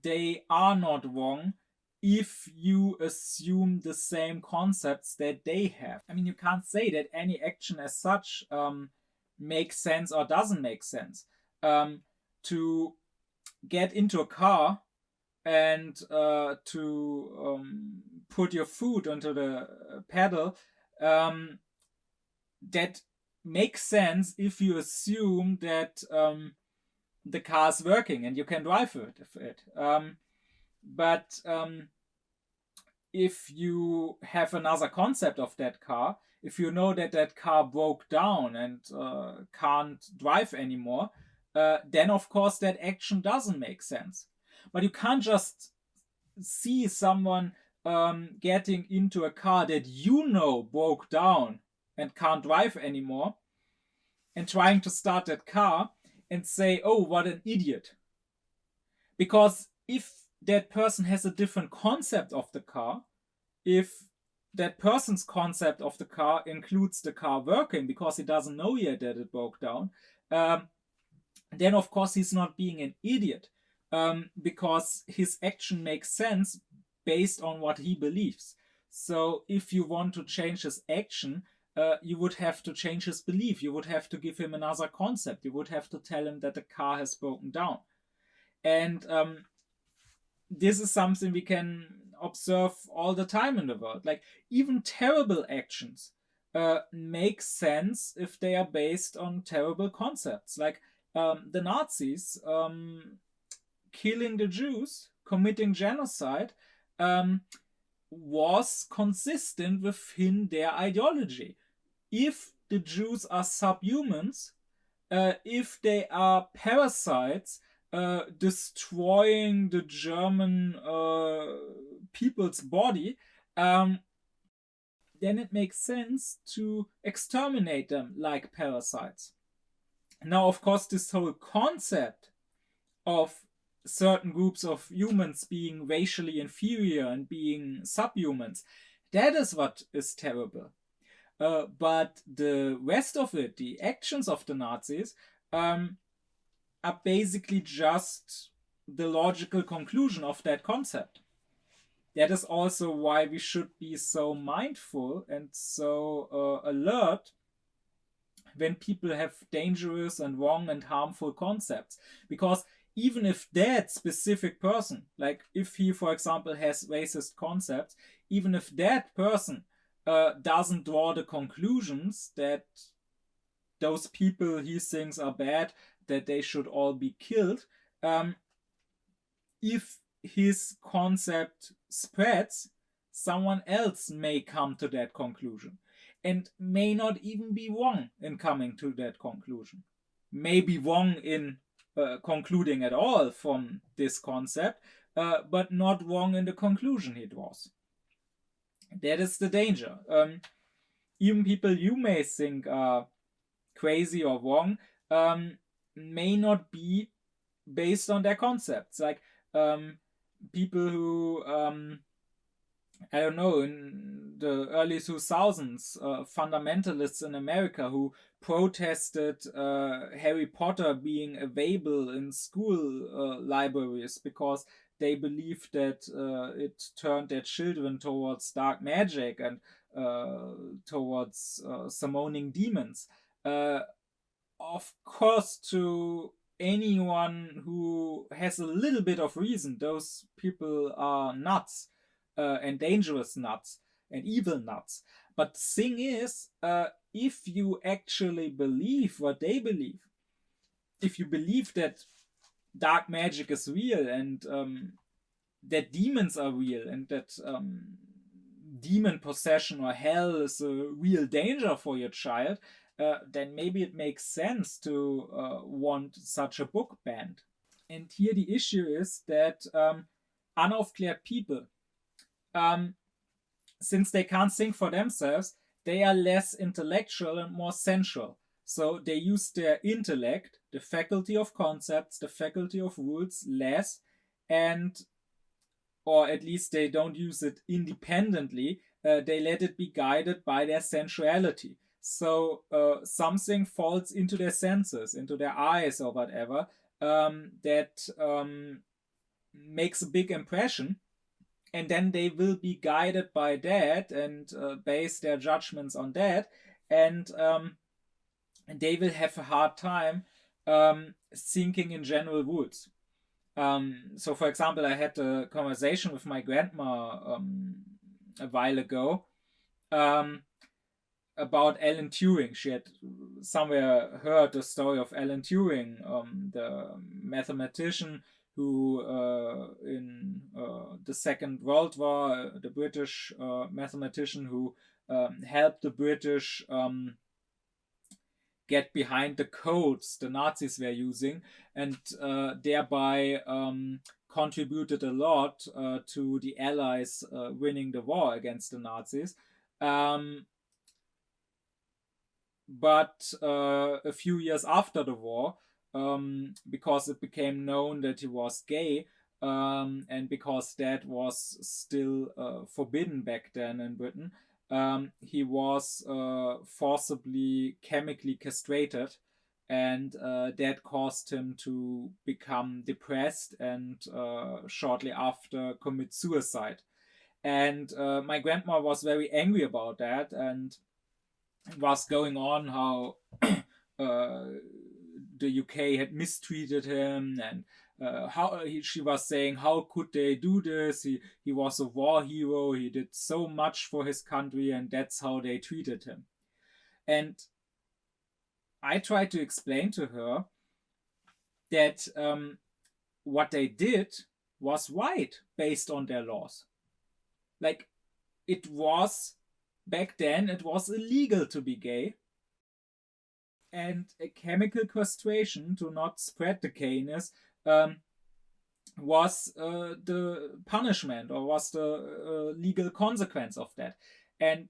they are not wrong if you assume the same concepts that they have. I mean, you can't say that any action as such makes sense or doesn't make sense. To get into a car and to put your foot onto the pedal, that makes sense if you assume that the car is working and you can drive it. But if you have another concept of that car, if you know that that car broke down and can't drive anymore, then of course that action doesn't make sense. But you can't just see someone getting into a car that you know broke down and can't drive anymore and trying to start that car and say, oh, what an idiot. Because if that person has a different concept of the car, if that person's concept of the car includes the car working because he doesn't know yet that it broke down, then of course he's not being an idiot, because his action makes sense based on what he believes. So if you want to change his action, you would have to change his belief. You would have to give him another concept. You would have to tell him that the car has broken down. And this is something we can observe all the time in the world. Like, even terrible actions make sense if they are based on terrible concepts. Like the Nazis killing the Jews, committing genocide, was consistent within their ideology. If the Jews are subhumans, if they are parasites, destroying the German people's body, then it makes sense to exterminate them like parasites. Now, of course, this whole concept of certain groups of humans being racially inferior and being subhumans That is what is terrible. But the rest of it, the actions of the Nazis, are basically just the logical conclusion of that concept. That is also why we should be so mindful and so alert when people have dangerous and wrong and harmful concepts. Because even if that specific person, like if he, for example, has racist concepts, even if that person doesn't draw the conclusions that those people he thinks are bad, that they should all be killed, if his concept spreads, someone else may come to that conclusion and may not even be wrong in coming to that conclusion. May be wrong in concluding at all from this concept, but not wrong in the conclusion he draws. That is the danger. Even people you may think are crazy or wrong may not be based on their concepts. Like people who I don't know, in the early 2000s, fundamentalists in America who protested Harry Potter being available in school libraries because they believed that it turned their children towards dark magic and towards summoning demons. Of course, to anyone who has a little bit of reason, those people are nuts. And dangerous nuts and evil nuts. But the thing is, if you actually believe what they believe, if you believe that dark magic is real and that demons are real and that demon possession or hell is a real danger for your child, then maybe it makes sense to want such a book banned. And here the issue is that unaufkläred people, since they can't think for themselves, they are less intellectual and more sensual. So they use their intellect, the faculty of concepts, the faculty of rules, less, or at least they don't use it independently. They let it be guided by their sensuality. So something falls into their senses, into their eyes or whatever, that makes a big impression. And then they will be guided by that and base their judgments on that. And they will have a hard time thinking in general rules. So, for example, I had a conversation with my grandma a while ago about Alan Turing. She had somewhere heard the story of Alan Turing, the mathematician who in the Second World War, the British mathematician who helped the British get behind the codes the Nazis were using, and thereby contributed a lot to the Allies winning the war against the Nazis. But a few years after the war, because it became known that he was gay, and because that was still forbidden back then in Britain, he was forcibly chemically castrated, and that caused him to become depressed and shortly after commit suicide. And my grandma was very angry about that and was going on how the UK had mistreated him, and she was saying, how could they do this? He was a war hero. He did so much for his country, and that's how they treated him. And I tried to explain to her that what they did was right based on their laws. Like, it was, back then, it was illegal to be gay. And a chemical castration to not spread the gayness was the punishment, or was the legal consequence of that. And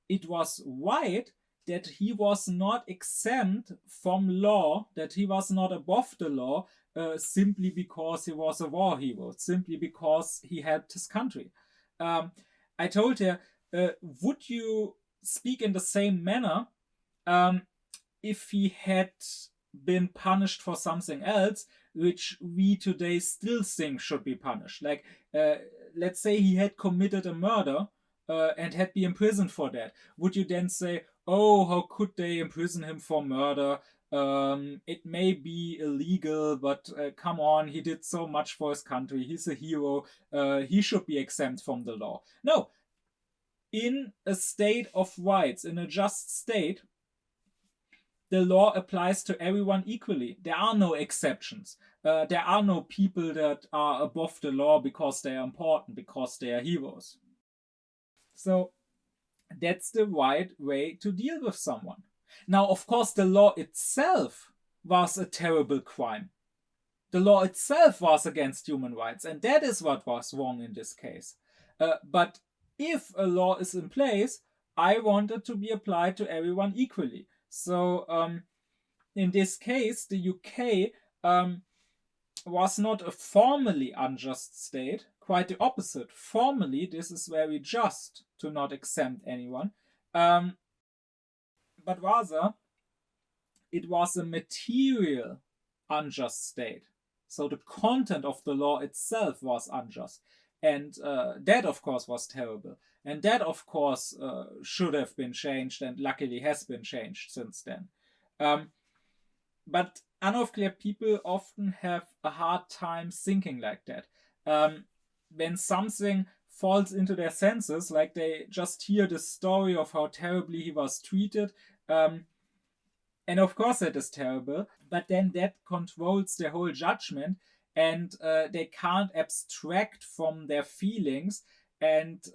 it was right that he was not exempt from law, that he was not above the law, simply because he was a war hero, simply because he helped his country. I told her, would you speak in the same manner if he had been punished for something else, which we today still think should be punished? Like, let's say he had committed a murder and had been imprisoned for that. Would you then say, oh, how could they imprison him for murder? It may be illegal, but come on, he did so much for his country. He's a hero. He should be exempt from the law. No. In a state of rights, in a just state, the law applies to everyone equally. There are no exceptions. There are no people that are above the law because they are important, because they are heroes. So that's the right way to deal with someone. Now, of course, the law itself was a terrible crime. The law itself was against human rights, and that is what was wrong in this case. But if a law is in place, I want it to be applied to everyone equally. So in this case, the UK was not a formally unjust state, quite the opposite. Formally, this is very just to not exempt anyone, but rather it was a material unjust state. So the content of the law itself was unjust. And that, of course, was terrible. And that, of course, should have been changed and luckily has been changed since then. But unaufkläred people often have a hard time thinking like that. When something falls into their senses, like they just hear the story of how terribly he was treated, and of course that is terrible, but then that controls their whole judgment, and they can't abstract from their feelings, and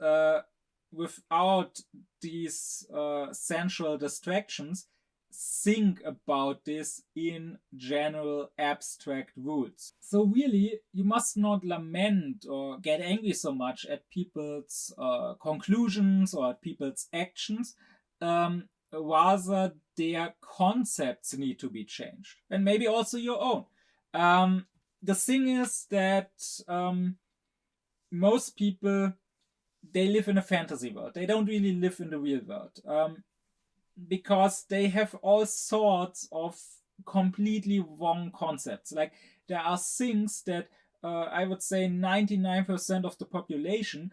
without these sensual distractions, think about this in general abstract rules. So really, you must not lament or get angry so much at people's conclusions or at people's actions. Rather, their concepts need to be changed, and maybe also your own. The thing is that most people, they live in a fantasy world. They don't really live in the real world. Because they have all sorts of completely wrong concepts. Like, there are things that I would say 99% of the population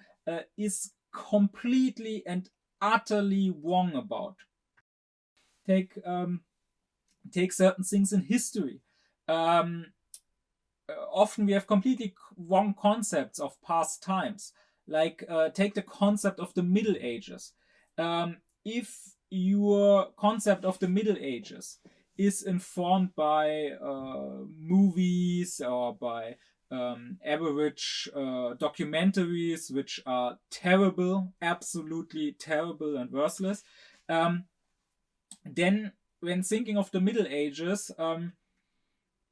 is completely and utterly wrong about. Take certain things in history. Often we have completely wrong concepts of past times. Like, take the concept of the Middle Ages. If your concept of the Middle Ages is informed by movies or by average documentaries, which are terrible, absolutely terrible and worthless, then when thinking of the Middle Ages,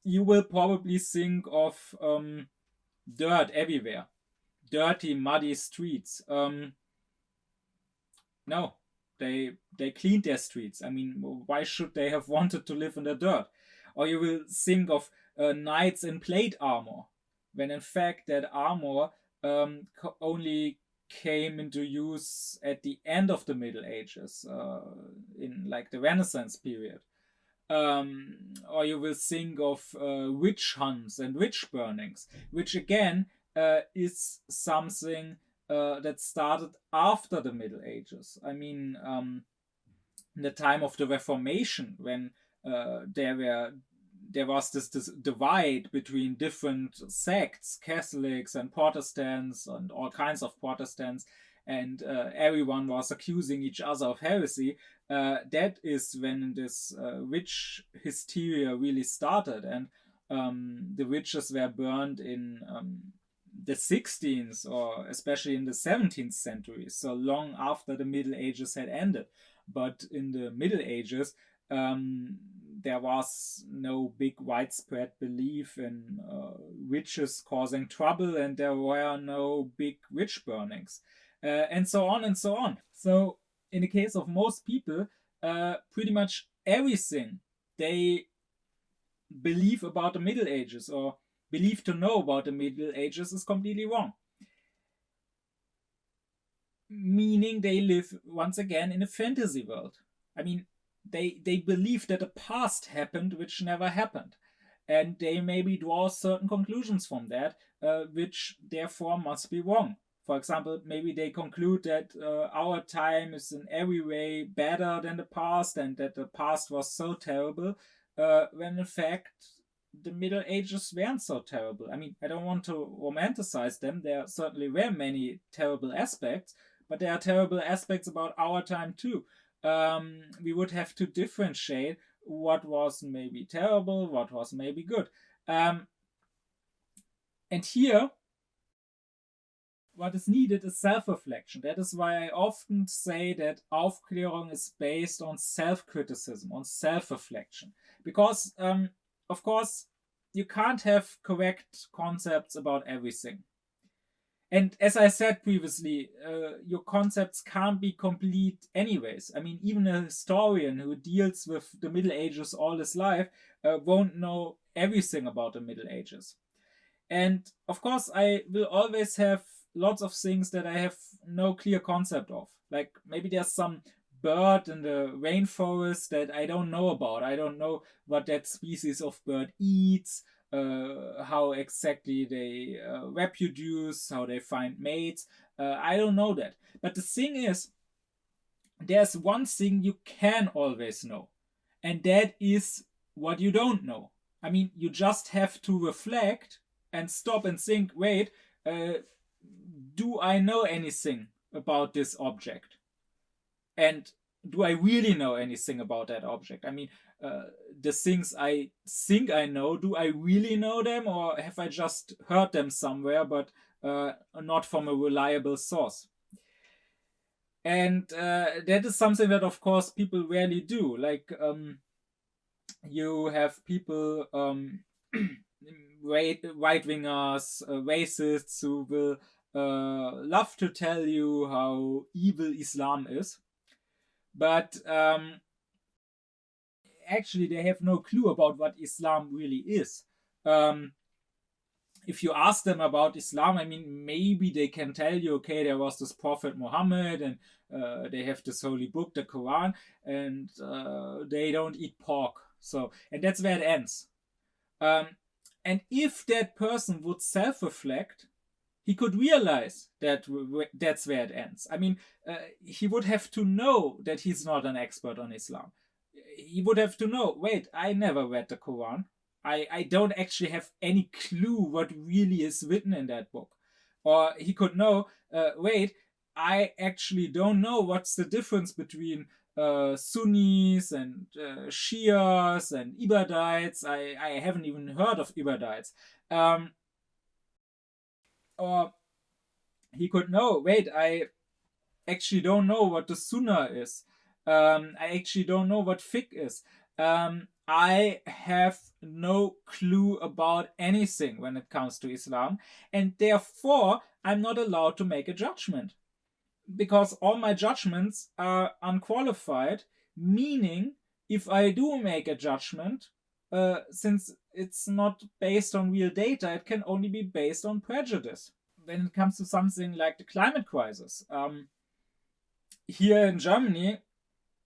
you will probably think of dirt everywhere, dirty, muddy streets. No. They cleaned their streets. I mean, why should they have wanted to live in the dirt? Or you will think of knights in plate armor, when in fact that armor only came into use at the end of the Middle Ages, in like the Renaissance period. Or you will think of witch hunts and witch burnings, which again is something that started after the Middle Ages. I mean, in the time of the Reformation, when there was this divide between different sects, Catholics and Protestants and all kinds of Protestants, and everyone was accusing each other of heresy. That is when this witch hysteria really started, and the witches were burned in the 16th or especially in the 17th century, so long after the Middle Ages had ended. But in the Middle Ages, there was no big widespread belief in witches causing trouble, and there were no big witch burnings, and so on and so on. So in the case of most people, pretty much everything they believe about the Middle Ages or believe to know about the Middle Ages is completely wrong. meaning they live once again in a fantasy world. I mean, they believe that a past happened which never happened, and they maybe draw certain conclusions from that, which therefore must be wrong. For example, maybe they conclude that our time is in every way better than the past, and that the past was so terrible, when in fact the Middle Ages weren't so terrible. I mean, I don't want to romanticize them. There certainly were many terrible aspects, but there are terrible aspects about our time too. We would have to differentiate what was maybe terrible, what was maybe good. And here, what is needed is self-reflection. That is why I often say that Aufklärung is based on self-criticism, on self-reflection. Because, of course, you can't have correct concepts about everything. And as I said previously, your concepts can't be complete anyways. I mean, even a historian who deals with the Middle Ages all his life won't know everything about the Middle Ages. And of course, I will always have lots of things that I have no clear concept of. Like maybe there's some bird in the rainforest that I don't know about. I don't know what that species of bird eats, how exactly they reproduce, how they find mates. I don't know that. But the thing is, there's one thing you can always know, and that is what you don't know. I mean, you just have to reflect and stop and think, wait, do I know anything about this object? And do I really know anything about that object? I mean, the things I think I know, do I really know them, or have I just heard them somewhere, but not from a reliable source? And that is something that, of course, people rarely do. Like, you have people, right wingers, racists, who will love to tell you how evil Islam is, but actually they have no clue about what Islam really is. If you ask them about Islam, I mean, maybe they can tell you, okay, there was this Prophet Muhammad, and they have this holy book, the Quran, and they don't eat pork. So, and that's where it ends. And if that person would self-reflect, he could realize that that's where it ends. I mean, he would have to know that he's not an expert on Islam. He would have to know, wait, I never read the Quran. I don't actually have any clue what really is written in that book. Or he could know, wait, I actually don't know what's the difference between Sunnis and Shias and Ibadites. I haven't even heard of Ibadites. Or he could know, wait, I actually don't know what the Sunnah is. I actually don't know what fiqh is. I have no clue about anything when it comes to Islam, and therefore I'm not allowed to make a judgment, because all my judgments are unqualified, meaning if I do make a judgment, since it's not based on real data, it can only be based on prejudice. When it comes to something like the climate crisis, here in Germany,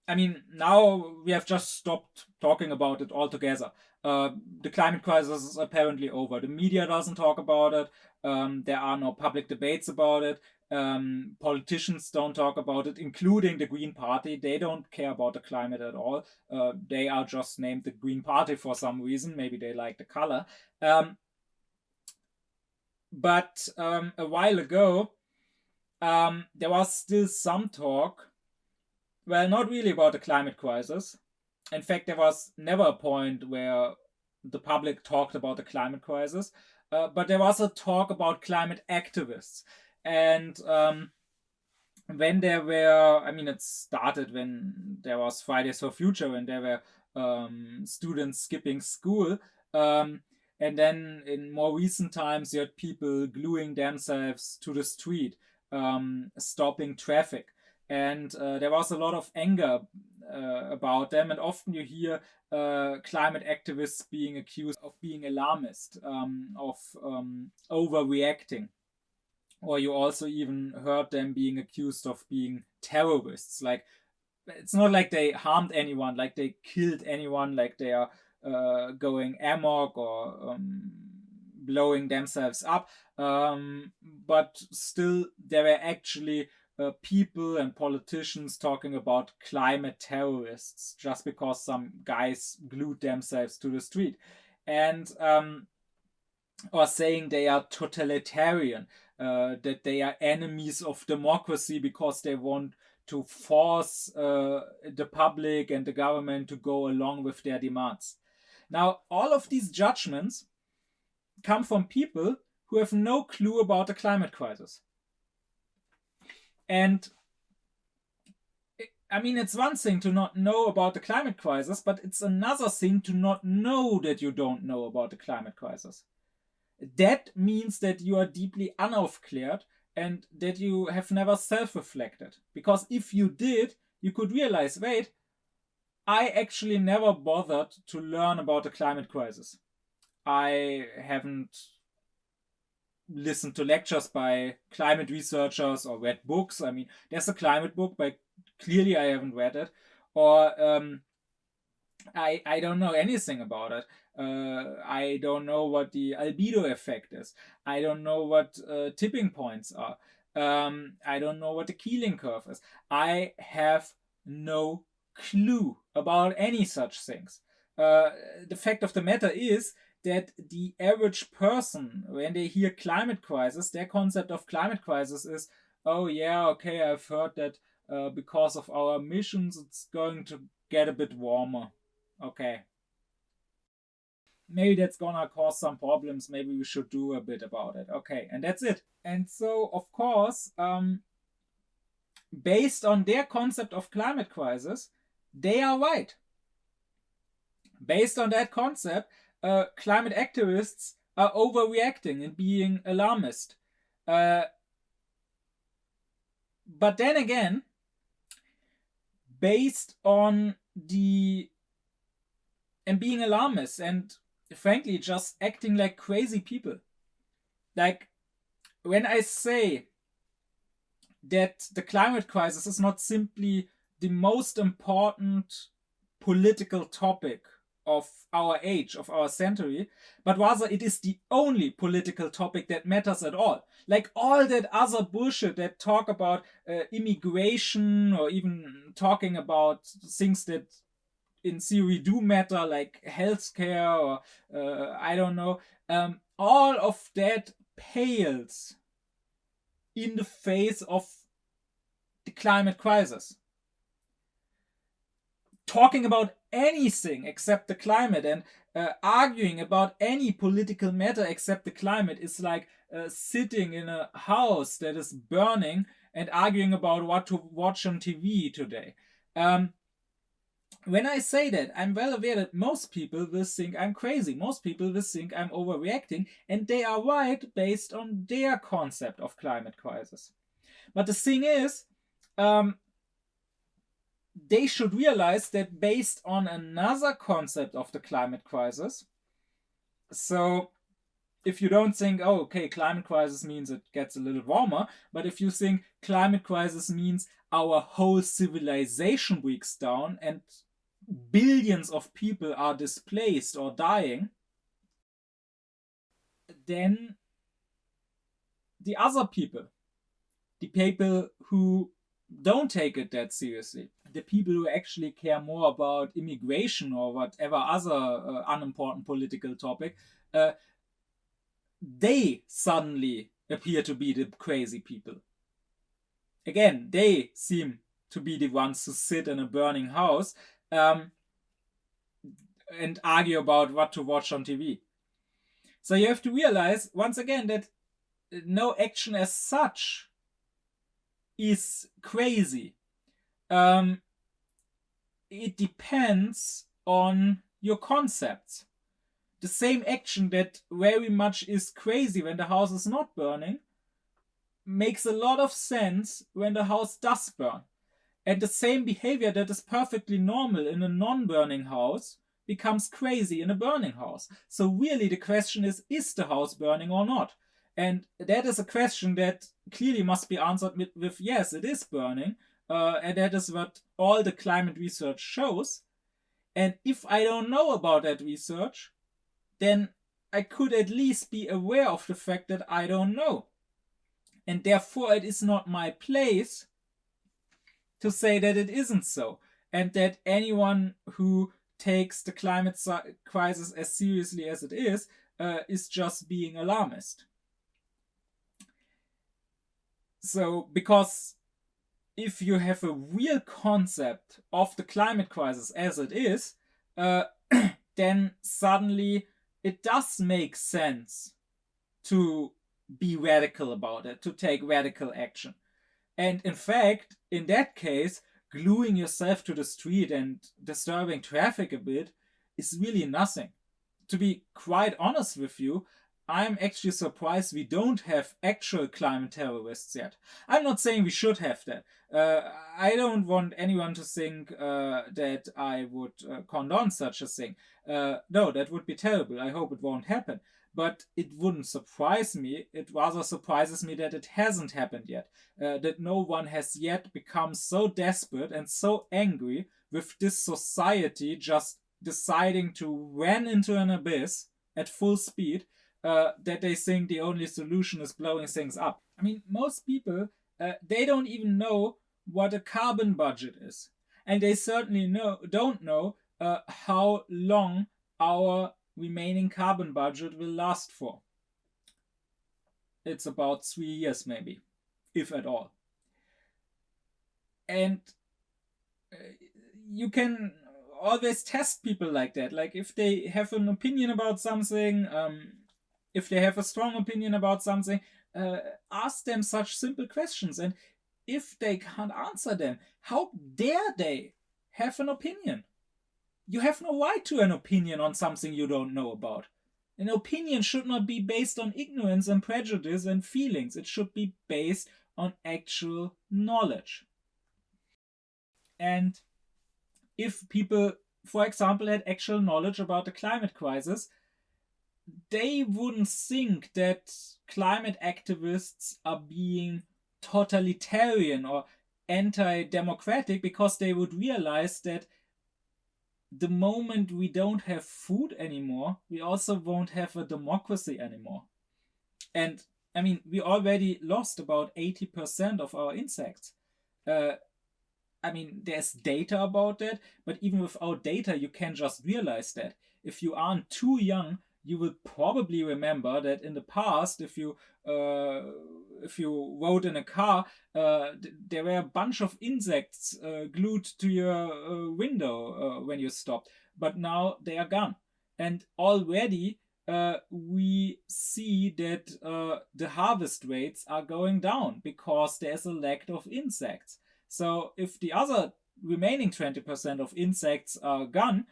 I mean, now we have just stopped talking about it altogether. The climate crisis is apparently over. The media doesn't talk about it. There are no public debates about it. Politicians don't talk about it, including the Green Party. They don't care about the climate at all. They are just named the Green Party for some reason. Maybe they like the color. But a while ago, there was still some talk. Well, not really about the climate crisis. In fact, there was never a point where the public talked about the climate crisis, but there was a talk about climate activists. And when there were, I mean, it started when there was Fridays for Future, and there were students skipping school. And then in more recent times, you had people gluing themselves to the street, stopping traffic. And there was a lot of anger about them, and often you hear climate activists being accused of being alarmist, of overreacting. Or you also even heard them being accused of being terrorists. Like, it's not like they harmed anyone, like they killed anyone, like they are going amok or blowing themselves up. But still, there were actually people and politicians talking about climate terrorists just because some guys glued themselves to the street. And or saying they are totalitarian, that they are enemies of democracy because they want to force the public and the government to go along with their demands. Now, all of these judgments come from people who have no clue about the climate crisis. And I mean, it's one thing to not know about the climate crisis, but it's another thing to not know that you don't know about the climate crisis. That means that you are deeply unaufklärt and that you have never self-reflected. Because if you did, you could realize, wait, I actually never bothered to learn about the climate crisis. I haven't listened to lectures by climate researchers or read books. I mean, there's a climate book, but clearly I haven't read it. Or I don't know anything about it. I don't know what the albedo effect is. I don't know what tipping points are. I don't know what the Keeling curve is. I have no clue about any such things. The fact of the matter is that the average person, when they hear climate crisis, their concept of climate crisis is, oh yeah, okay, I've heard that because of our emissions, it's going to get a bit warmer. Okay. Maybe that's gonna cause some problems. Maybe we should do a bit about it. Okay, and that's it. And so, of course, based on their concept of climate crisis, they are right. Based on that concept, climate activists are overreacting and being alarmist. But then again, based on the and being alarmist and frankly just acting like crazy people. Like, when I say that the climate crisis is not simply the most important political topic of our age, of our century, but rather it is the only political topic that matters at all. Like all that other bullshit that talk about immigration or even talking about things that in theory do matter, like healthcare or I don't know, all of that pales in the face of the climate crisis. Talking about anything except the climate and arguing about any political matter except the climate is like sitting in a house that is burning and arguing about what to watch on TV today. When I say that, I'm well aware that most people will think I'm crazy. Most people will think I'm overreacting, and they are right based on their concept of climate crisis. But the thing is, they should realize that based on another concept of the climate crisis, so if you don't think, oh, okay, climate crisis means it gets a little warmer, but if you think climate crisis means our whole civilization breaks down and billions of people are displaced or dying, then the other people, the people who don't take it that seriously, the people who actually care more about immigration or whatever other unimportant political topic, they suddenly appear to be the crazy people. Again, they seem to be the ones who sit in a burning house and argue about what to watch on TV. So you have to realize, once again, that no action as such is crazy. It depends on your concepts. The same action that very much is crazy when the house is not burning makes a lot of sense when the house does burn. And the same behavior that is perfectly normal in a non-burning house becomes crazy in a burning house. So really the question is the house burning or not? And that is a question that clearly must be answered with yes, it is burning. And that is what all the climate research shows. And if I don't know about that research, then I could at least be aware of the fact that I don't know. And therefore, it is not my place to say that it isn't so. And that anyone who takes the climate crisis as seriously as it is just being alarmist. So, because if you have a real concept of the climate crisis as it is, then suddenly it does make sense to be radical about it, to take radical action. And in fact, in that case, gluing yourself to the street and disturbing traffic a bit is really nothing. To be quite honest with you, I'm actually surprised we don't have actual climate terrorists yet. I'm not saying we should have that. I don't want anyone to think that I would condone such a thing. No, that would be terrible. I hope it won't happen. But it wouldn't surprise me. It rather surprises me that it hasn't happened yet. That no one has yet become so desperate and so angry with this society just deciding to run into an abyss at full speed that they think the only solution is blowing things up. I mean, most people, they don't even know what a carbon budget is. And they certainly don't know how long our remaining carbon budget will last for. It's about 3 years maybe, if at all. And you can always test people like that. Like if they have an opinion about something, if they have a strong opinion about something, ask them such simple questions. And if they can't answer them, how dare they have an opinion? You have no right to an opinion on something you don't know about. An opinion should not be based on ignorance and prejudice and feelings. It should be based on actual knowledge. And if people, for example, had actual knowledge about the climate crisis, they wouldn't think that climate activists are being totalitarian or anti-democratic, because they would realize that the moment we don't have food anymore, we also won't have a democracy anymore. And I mean, we already lost about 80% of our insects. I mean, there's data about that, but even without data, you can just realize that. If you aren't too young, you will probably remember that in the past, if you rode in a car, there were a bunch of insects glued to your window when you stopped. But now they are gone. And already we see that the harvest rates are going down because there's a lack of insects. So if the other remaining 20% of insects are gone,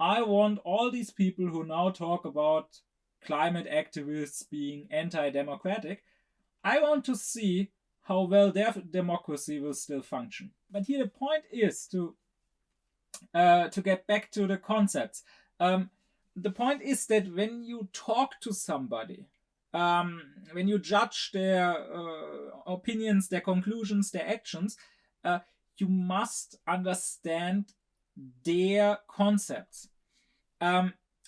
I want all these people who now talk about climate activists being anti-democratic, I want to see how well their democracy will still function. But here the point is to get back to the concepts. The point is that when you talk to somebody, when you judge their opinions, their conclusions, their actions, you must understand their concepts.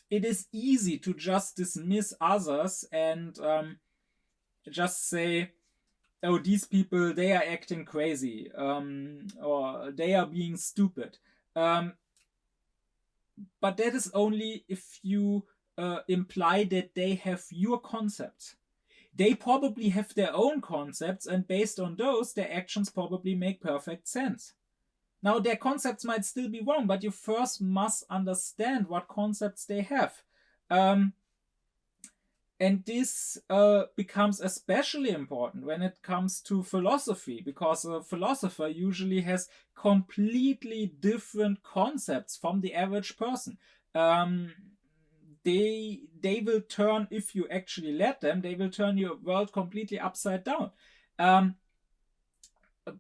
It is easy to just dismiss others and just say, oh, these people, they are acting crazy, or they are being stupid. But that is only if you imply that they have your concepts. They probably have their own concepts, and based on those, their actions probably make perfect sense. Now, their concepts might still be wrong, but you first must understand what concepts they have. And this becomes especially important when it comes to philosophy, because a philosopher usually has completely different concepts from the average person. They will turn, if you actually let them, they will turn your world completely upside down.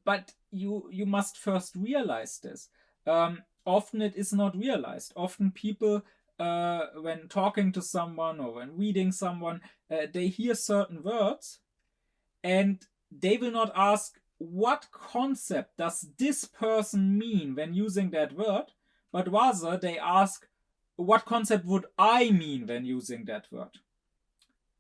But you must first realize this. Often it is not realized. Often people when talking to someone or when reading someone, they hear certain words and they will not ask, what concept does this person mean when using that word? But rather they ask, what concept would I mean when using that word?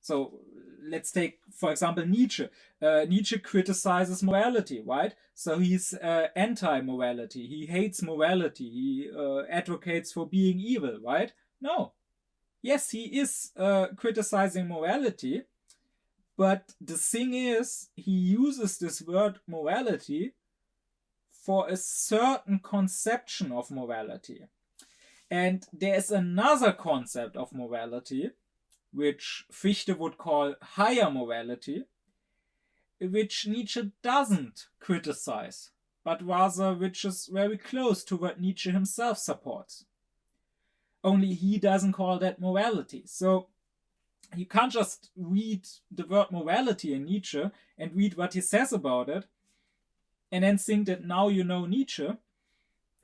So let's take, for example, Nietzsche. Nietzsche criticizes morality, right? So he's anti-morality. He hates morality. He advocates for being evil, right? No. Yes, he is criticizing morality, but the thing is, he uses this word morality for a certain conception of morality. And there's another concept of morality, which Fichte would call higher morality, which Nietzsche doesn't criticize, but rather which is very close to what Nietzsche himself supports. Only he doesn't call that morality. So you can't just read the word morality in Nietzsche and read what he says about it and then think that now you know Nietzsche.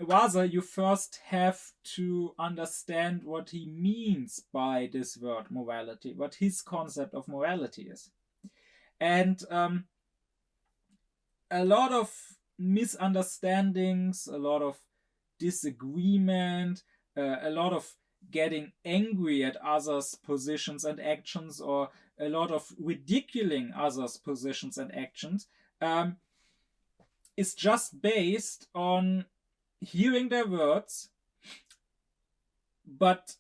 Rather, you first have to understand what he means by this word morality, what his concept of morality is. And a lot of misunderstandings, a lot of disagreement, a lot of getting angry at others' positions and actions, or a lot of ridiculing others' positions and actions, is just based on hearing their words, but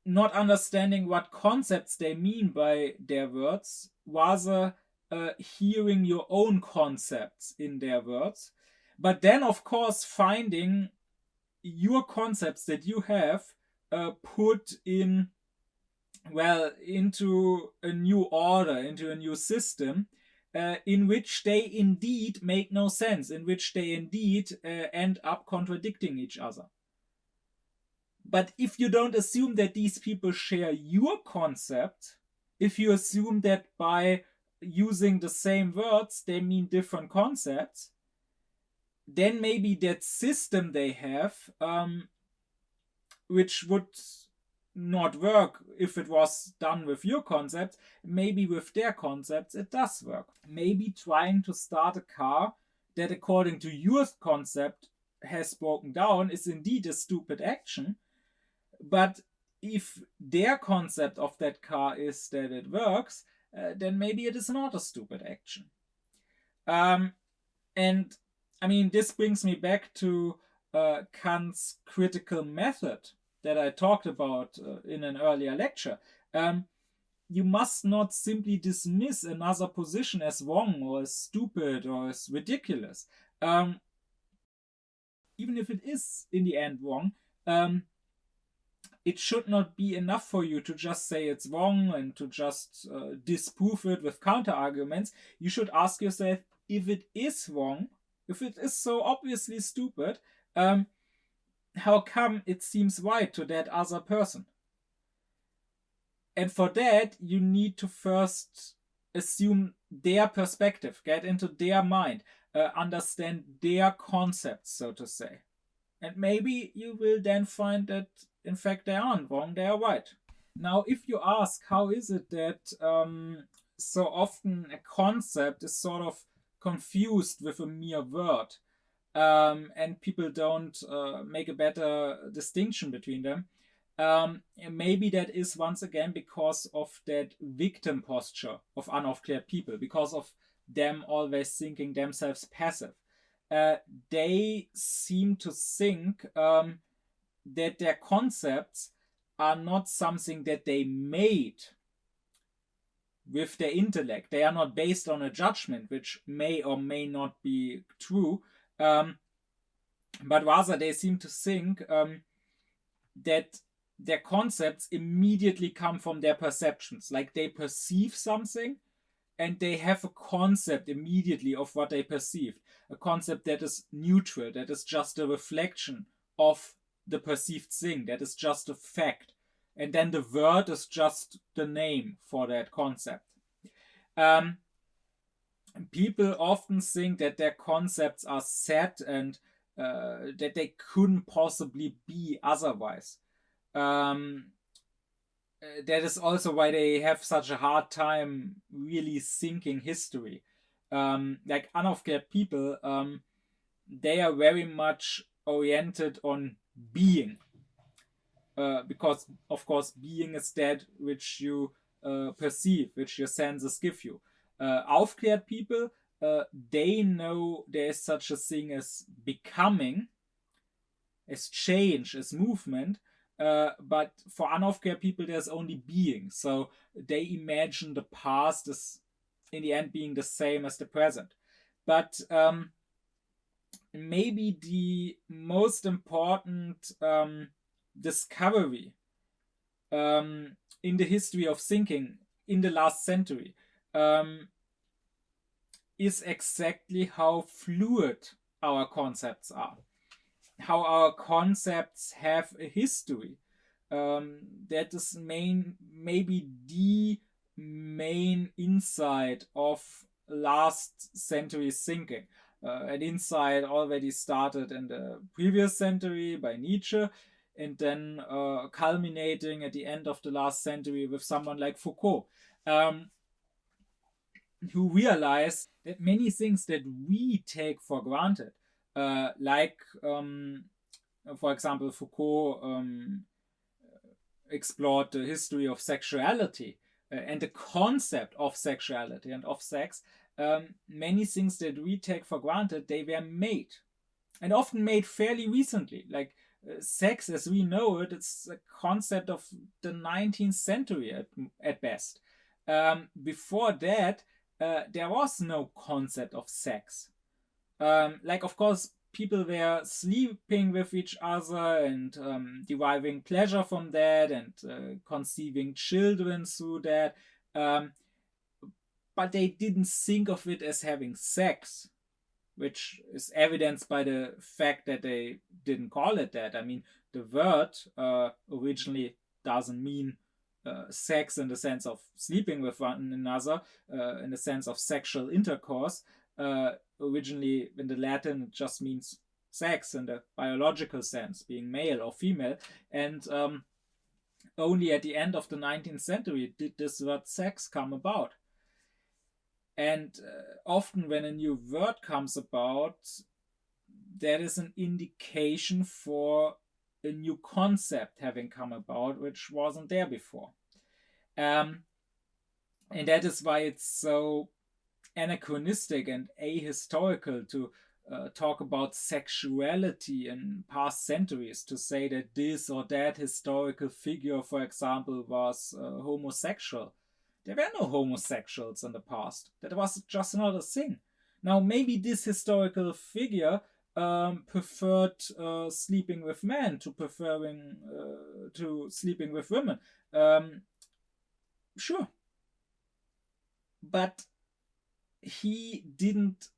not understanding what concepts they mean by their words, rather hearing your own concepts in their words, but then of course finding your concepts that you have put in, well, into a new order, into a new system, in which they indeed make no sense, in which they indeed end up contradicting each other. But if you don't assume that these people share your concept, if you assume that by using the same words they mean different concepts, then maybe that system they have, which would not work if it was done with your concepts, maybe with their concepts it does work. Maybe trying to start a car that according to your concept has broken down is indeed a stupid action, but if their concept of that car is that it works, then maybe it is not a stupid action. And I mean, this brings me back to Kant's critical method that I talked about in an earlier lecture. You must not simply dismiss another position as wrong or as stupid or as ridiculous. Even if it is in the end wrong, it should not be enough for you to just say it's wrong and to just disprove it with counter arguments. You should ask yourself, if it is wrong, if it is so obviously stupid, how come it seems right to that other person? And for that, you need to first assume their perspective, get into their mind, understand their concepts, so to say. And maybe you will then find that, in fact, they aren't wrong, they are right. Now, if you ask, how is it that so often a concept is sort of confused with a mere word, and people don't make a better distinction between them, maybe that is once again because of that victim posture of unaufkläred people, because of them always thinking themselves passive. They seem to think that their concepts are not something that they made with their intellect. They are not based on a judgment, which may or may not be true, but rather they seem to think that their concepts immediately come from their perceptions. Like they perceive something and they have a concept immediately of what they perceived. A concept that is neutral, that is just a reflection of the perceived thing, that is just a fact. And then the word is just the name for that concept. People often think that their concepts are set and that they couldn't possibly be otherwise. that is also why they have such a hard time really thinking history. Like unaufklärt people, they are very much oriented on being, because of course being is that which you perceive, which your senses give you. Aufklärt people, they know there is such a thing as becoming, as change, as movement. But for unaufklärt people, there's only being. So they imagine the past as in the end being the same as the present. But maybe the most important discovery in the history of thinking in the last century is exactly how fluid our concepts are, how our concepts have a history. That is maybe the main insight of last century's thinking. An insight already started in the previous century by Nietzsche, and then culminating at the end of the last century with someone like Foucault, who realized that many things that we take for granted, like, for example, Foucault explored the history of sexuality and the concept of sexuality and of sex. Many things that we take for granted, they were made, and often made fairly recently. Like sex as we know it, it's a concept of the 19th century at best. Before that, there was no concept of sex. Like, of course, people were sleeping with each other and deriving pleasure from that and conceiving children through that. But they didn't think of it as having sex, which is evidenced by the fact that they didn't call it that. I mean, the word originally doesn't mean sex in the sense of sleeping with one another, in the sense of sexual intercourse. Originally, in the Latin, it just means sex in the biological sense, being male or female. And only at the end of the 19th century did this word sex come about. And often when a new word comes about, that is an indication for a new concept having come about, which wasn't there before. And that is why it's so anachronistic and ahistorical to talk about sexuality in past centuries, to say that this or that historical figure, for example, was homosexual. There were no homosexuals in the past. That was just not a thing. Now, maybe this historical figure preferred sleeping with men to preferring to sleeping with women. Sure. But he didn't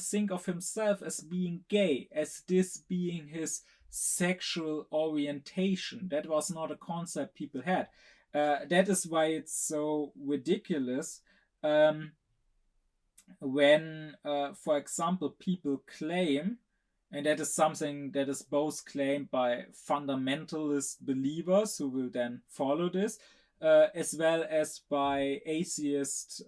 think of himself as being gay, as this being his sexual orientation. That was not a concept people had. That is why it's so ridiculous when, for example, people claim, and that is something that is both claimed by fundamentalist believers who will then follow this, as well as by atheist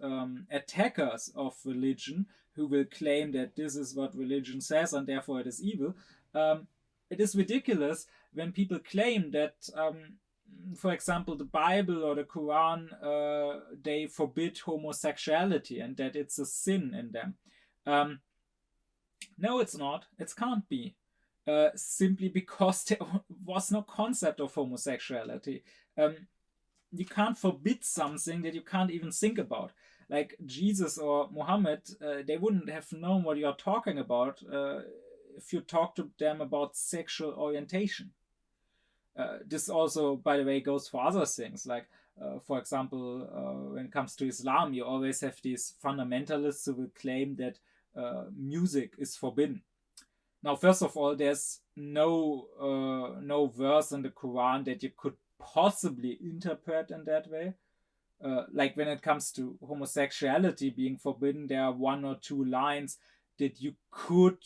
attackers of religion who will claim that this is what religion says and therefore it is evil. It is ridiculous when people claim that, for example, the Bible or the Quran, they forbid homosexuality and that it's a sin in them. No, it's not. It can't be. Simply because there was no concept of homosexuality. You can't forbid something that you can't even think about. Like Jesus or Muhammad, they wouldn't have known what you're talking about if you talk to them about sexual orientation. This also, by the way, goes for other things. Like, for example, when it comes to Islam, you always have these fundamentalists who will claim that music is forbidden. Now, first of all, there's no verse in the Quran that you could possibly interpret in that way. Like when it comes to homosexuality being forbidden, there are one or two lines that you could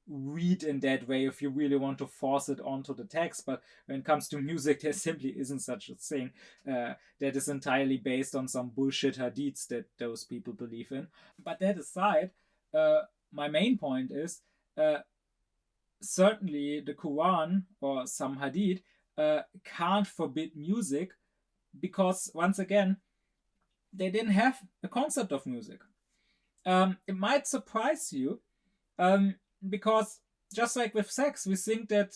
read in that way if you really want to force it onto the text. But when it comes to music, there simply isn't such a thing. That is entirely based on some bullshit hadiths that those people believe in. But that aside, my main point is, certainly the Quran or some hadith can't forbid music, because once again, they didn't have a concept of music. It might surprise you, because just like with sex, we think that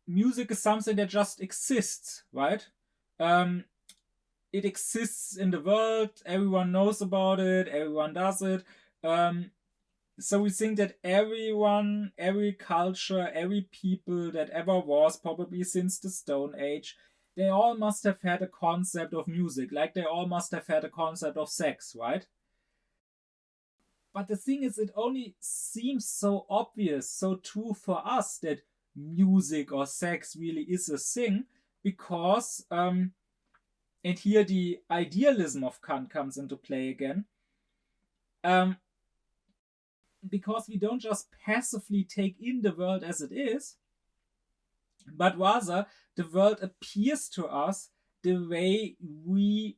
music is something that just exists, right? It exists in the world, everyone knows about it, everyone does it. So we think that everyone, every culture, every people that ever was, probably since the Stone Age, they all must have had a concept of music, like they all must have had a concept of sex, right? But the thing is, it only seems so obvious, so true for us that music or sex really is a thing, because, and here the idealism of Kant comes into play again, because we don't just passively take in the world as it is, but rather the world appears to us the way we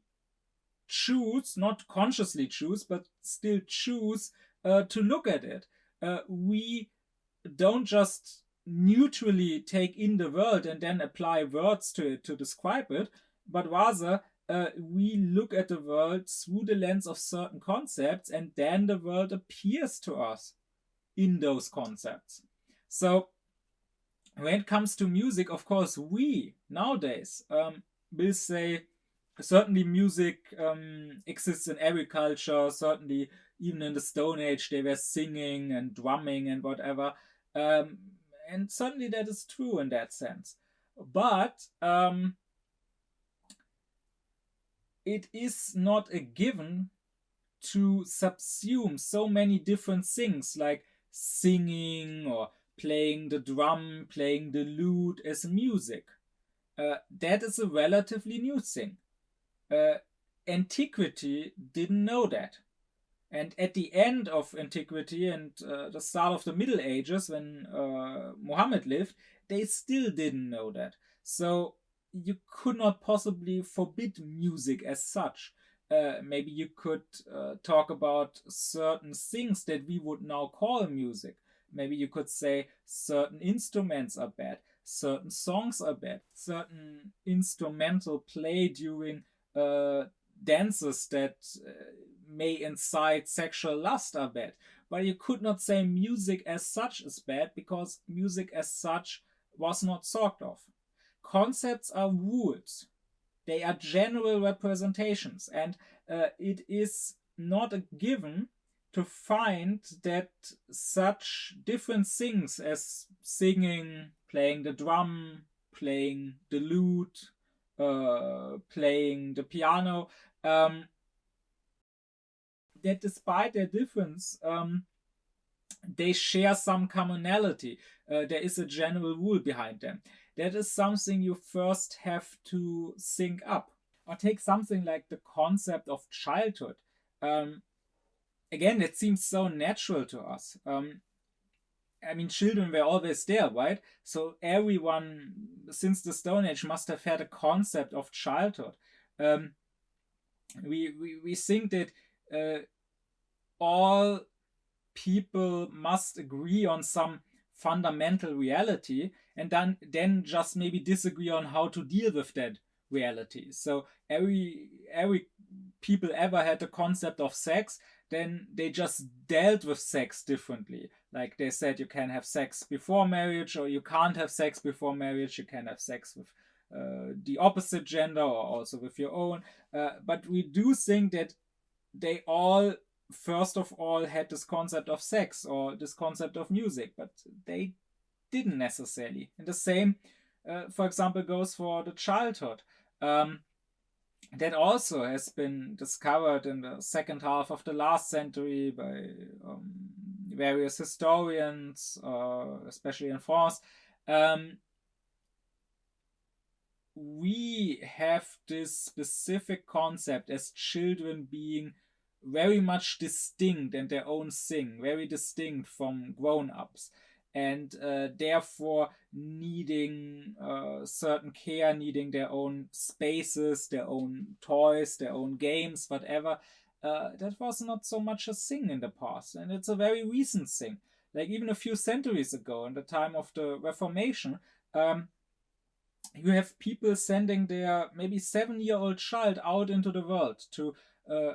choose, not consciously choose, but still choose to look at it. We don't just neutrally take in the world and then apply words to it to describe it, but rather we look at the world through the lens of certain concepts, and then the world appears to us in those concepts. So when it comes to music, of course, we nowadays will say, certainly music exists in every culture. Certainly, even in the Stone Age, they were singing and drumming and whatever. And certainly that is true in that sense. But it is not a given to subsume so many different things like singing or playing the drum, playing the lute as music. That is a relatively new thing. Antiquity didn't know that. And at the end of antiquity and the start of the Middle Ages, when Muhammad lived, they still didn't know that. So you could not possibly forbid music as such. Maybe you could talk about certain things that we would now call music. Maybe you could say certain instruments are bad, certain songs are bad, certain instrumental play during dances that may incite sexual lust are bad. But you could not say music as such is bad, because music as such was not thought of. Concepts are rules. They are general representations, and it is not a given to find that such different things as singing, playing the drum, playing the lute, playing the piano, that despite their difference, they share some commonality. There is a general rule behind them. That is something you first have to think up. Or take something like the concept of childhood. Again, it seems so natural to us. I mean, children were always there, right? So everyone since the Stone Age must have had a concept of childhood. We think that all people must agree on some fundamental reality, and then just maybe disagree on how to deal with that reality. So every people ever had the concept of sex, then they just dealt with sex differently. Like they said, you can have sex before marriage, or you can't have sex before marriage. You can have sex with the opposite gender, or also with your own. But we do think that they all, first of all, had this concept of sex or this concept of music, but they didn't necessarily. And the same, for example, goes for the childhood. That also has been discovered in the second half of the last century by various historians, especially in France. We have this specific concept as children being very much distinct and their own thing, very distinct from grown-ups. and therefore needing certain care, needing their own spaces, their own toys, their own games, whatever. That was not so much a thing in the past, and it's a very recent thing. Like even a few centuries ago, in the time of the Reformation, you have people sending their maybe 7-year-old child out into the world to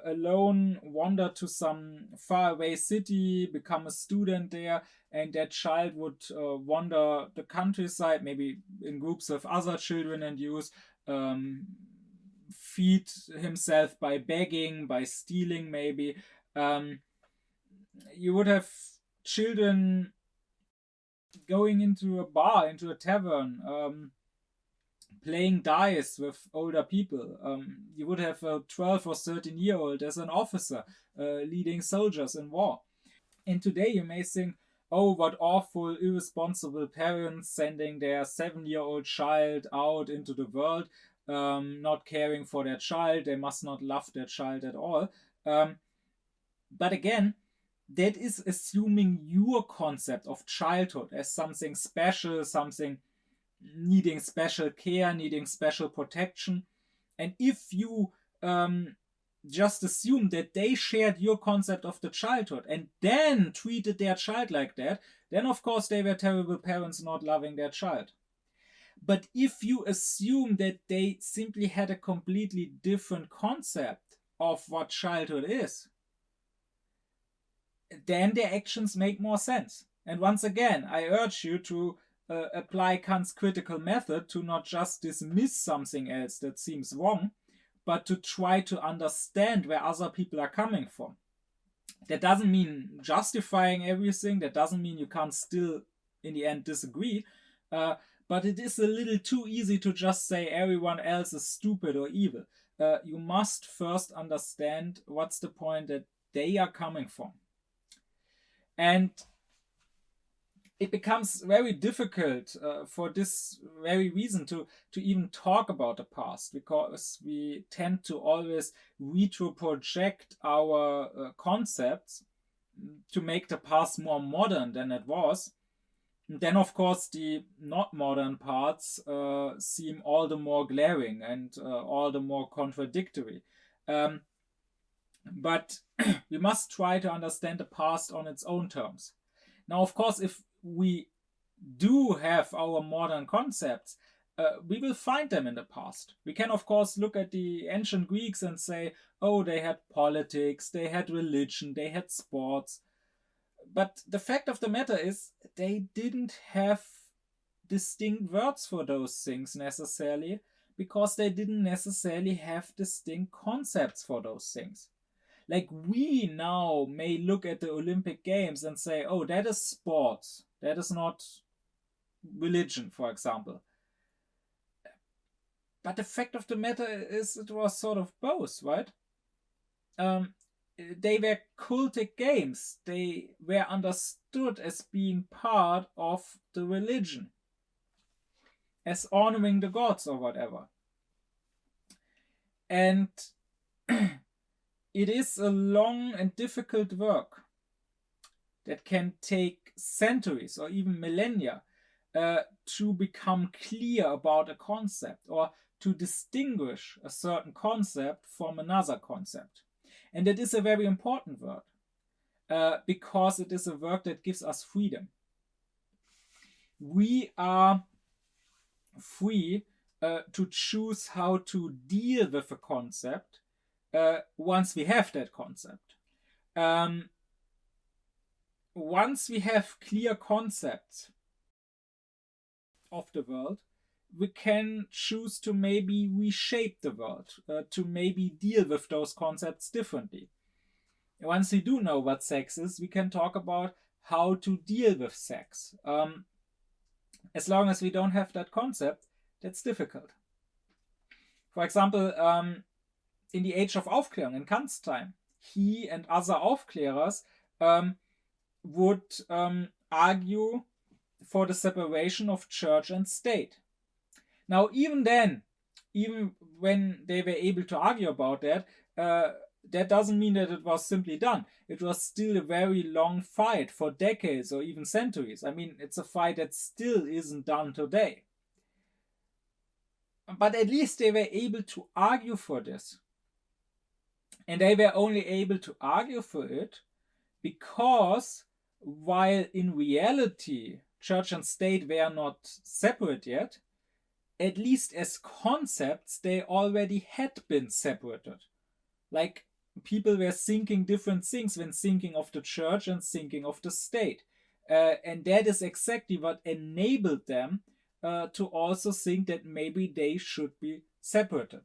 alone wander to some faraway city, become a student there, and that child would wander the countryside, maybe in groups of other children and youth, feed himself by begging, by stealing, maybe. You would have children going into a bar, into a tavern, playing dice with older people. You would have a 12 or 13-year-old as an officer leading soldiers in war. And today you may think, oh, what awful, irresponsible parents sending their 7-year-old child out into the world, not caring for their child. They must not love their child at all. But again, that is assuming your concept of childhood as something special, something needing special care, needing special protection. And if you just assume that they shared your concept of the childhood and then treated their child like that, then of course they were terrible parents not loving their child. But if you assume that they simply had a completely different concept of what childhood is, then their actions make more sense. And once again, I urge you to apply Kant's critical method to not just dismiss something else that seems wrong, but to try to understand where other people are coming from. That doesn't mean justifying everything. That doesn't mean you can't still, in the end, disagree. But it is a little too easy to just say everyone else is stupid or evil. You must first understand what's the point that they are coming from. And it becomes very difficult for this very reason to even talk about the past, because we tend to always retro-project our concepts to make the past more modern than it was. And then, of course, the not modern parts seem all the more glaring and all the more contradictory. But we must try to understand the past on its own terms. Now, of course, if we do have our modern concepts, we will find them in the past. We can, of course, look at the ancient Greeks and say, oh, they had politics, they had religion, they had sports. But the fact of the matter is, they didn't have distinct words for those things necessarily, because they didn't necessarily have distinct concepts for those things. Like, we now may look at the Olympic Games and say, oh, that is sports. That is not religion, for example. But the fact of the matter is, it was sort of both, right? They were cultic games. They were understood as being part of the religion, as honoring the gods or whatever. And it is a long and difficult work that can take centuries or even millennia to become clear about a concept, or to distinguish a certain concept from another concept. And it is a very important work because it is a work that gives us freedom. We are free to choose how to deal with a concept once we have that concept. Once we have clear concepts of the world, we can choose to maybe reshape the world, to maybe deal with those concepts differently. Once we do know what sex is, we can talk about how to deal with sex. As long as we don't have that concept, that's difficult. For example, in the age of Aufklärung, in Kant's time, he and other Aufklärers would argue for the separation of church and state. Now, even then, even when they were able to argue about that, that doesn't mean that it was simply done. It was still a very long fight for decades or even centuries. I mean, it's a fight that still isn't done today. But at least they were able to argue for this. And they were only able to argue for it because, while in reality church and state were not separate yet, at least as concepts they already had been separated. Like, people were thinking different things when thinking of the church and thinking of the state. And that is exactly what enabled them to also think that maybe they should be separated.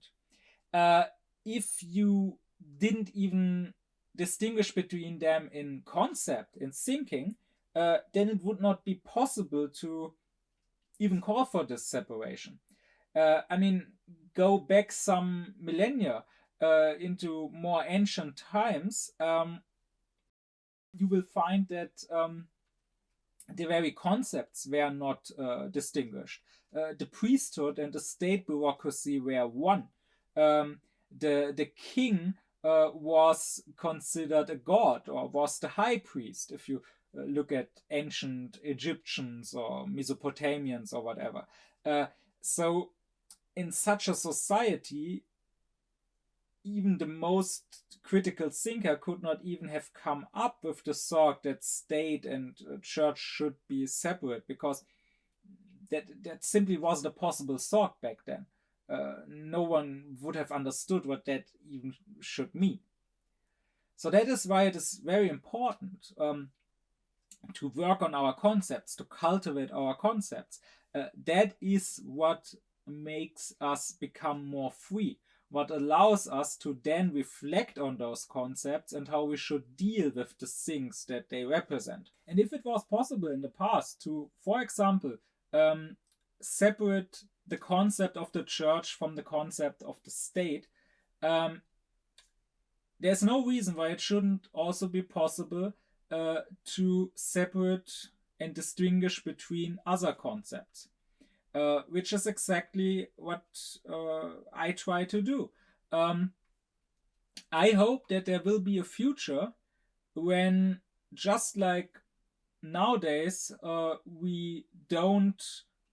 If you didn't even distinguish between them in concept, in thinking, then it would not be possible to even call for this separation. I mean, go back some millennia into more ancient times, you will find that the very concepts were not distinguished. The priesthood and the state bureaucracy were one. The king was considered a god, or was the high priest, if you look at ancient Egyptians or Mesopotamians or whatever. So in such a society, even the most critical thinker could not even have come up with the thought that state and church should be separate, because that simply wasn't a possible thought back then. No one would have understood what that even should mean. So that is why it is very important to work on our concepts, to cultivate our concepts. That is what makes us become more free, what allows us to then reflect on those concepts and how we should deal with the things that they represent. And if it was possible in the past to, for example, separate the concept of the church from the concept of the state, there's no reason why it shouldn't also be possible to separate and distinguish between other concepts. Which is exactly what I try to do. I hope that there will be a future when, just like nowadays, we don't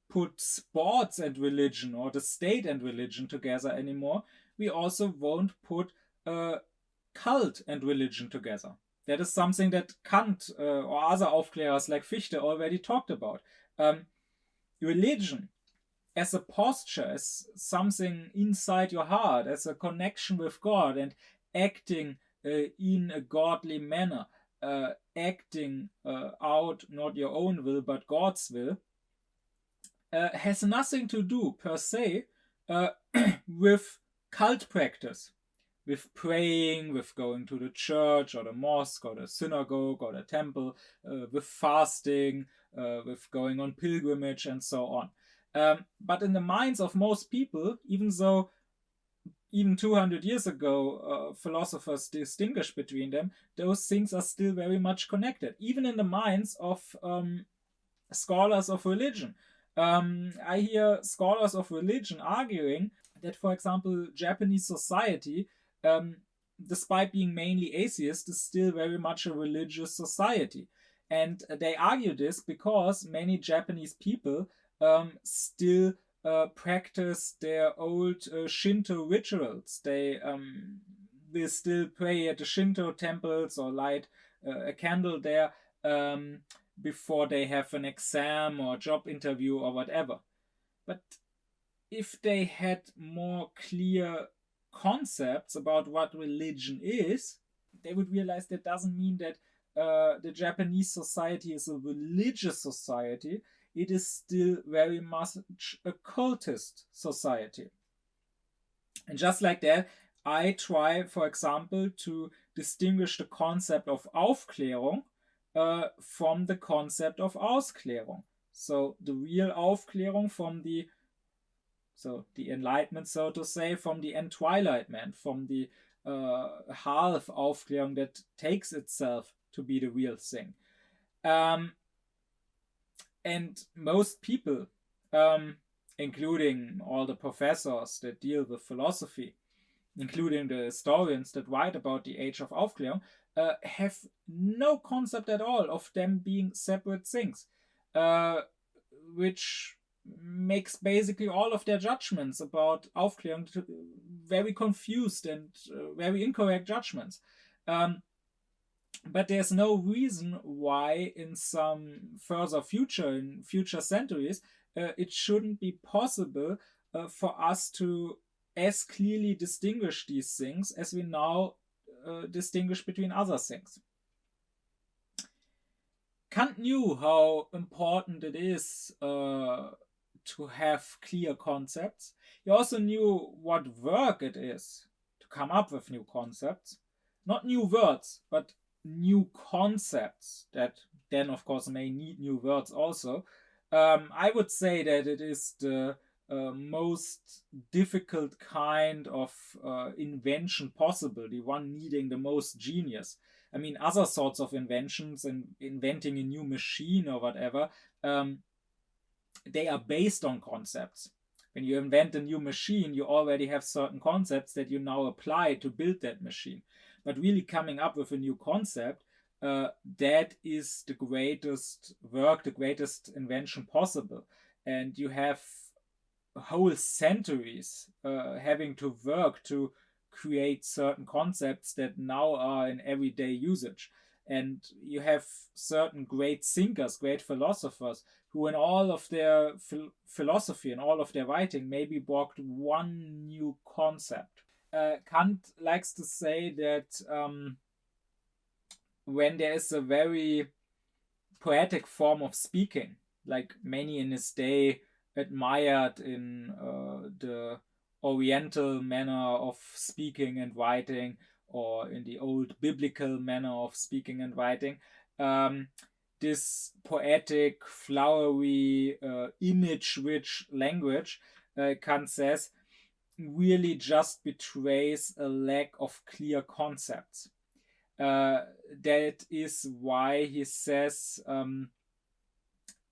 put sports and religion or the state and religion together anymore. We also won't put cult and religion together. That is something that Kant or other aufklärers like Fichte already talked about. Religion as a posture, as something inside your heart, as a connection with God, and acting in a godly manner, acting out not your own will but God's will, has nothing to do per se with cult practice, with praying, with going to the church or the mosque or the synagogue or the temple, with fasting, with going on pilgrimage and so on. But in the minds of most people, even though even 200 years ago philosophers distinguished between them, those things are still very much connected, even in the minds of scholars of religion. I hear scholars of religion arguing that, for example, Japanese society, despite being mainly atheist, is still very much a religious society. And they argue this because many Japanese people still practice their old Shinto rituals. They will still pray at the Shinto temples or light a candle there before they have an exam or job interview or whatever. But if they had more clear concepts about what religion is, they would realize that doesn't mean that the Japanese society is a religious society. It is still very much a cultist society. And just like that, I try, for example, to distinguish the concept of Aufklärung from the concept of Ausklärung. So the real Aufklärung from the enlightenment, so to say, from the Entwilightment, from the half Aufklärung that takes itself to be the real thing. And most people, including all the professors that deal with philosophy, including the historians that write about the age of Aufklärung, have no concept at all of them being separate things, which makes basically all of their judgments about Aufklärung very confused and very incorrect judgments. But there's no reason why in some further future, in future centuries, it shouldn't be possible for us to as clearly distinguish these things as we now distinguish between other things. Kant knew how important it is to have clear concepts. He also knew what work it is to come up with new concepts. Not new words, but new concepts that then, of course, may need new words also. I would say that it is the most difficult kind of invention possible, the one needing the most genius. I mean, other sorts of inventions and inventing a new machine or whatever, they are based on concepts. When you invent a new machine, you already have certain concepts that you now apply to build that machine. But really coming up with a new concept, that is the greatest work, the greatest invention possible. And you have whole centuries having to work to create certain concepts that now are in everyday usage. And you have certain great thinkers, great philosophers, who in all of their philosophy and all of their writing maybe brought one new concept. Kant likes to say that when there is a very poetic form of speaking, like many in his day admired in the Oriental manner of speaking and writing, or in the old biblical manner of speaking and writing, this poetic, flowery, image-rich language, Kant says, really just betrays a lack of clear concepts. That is why he says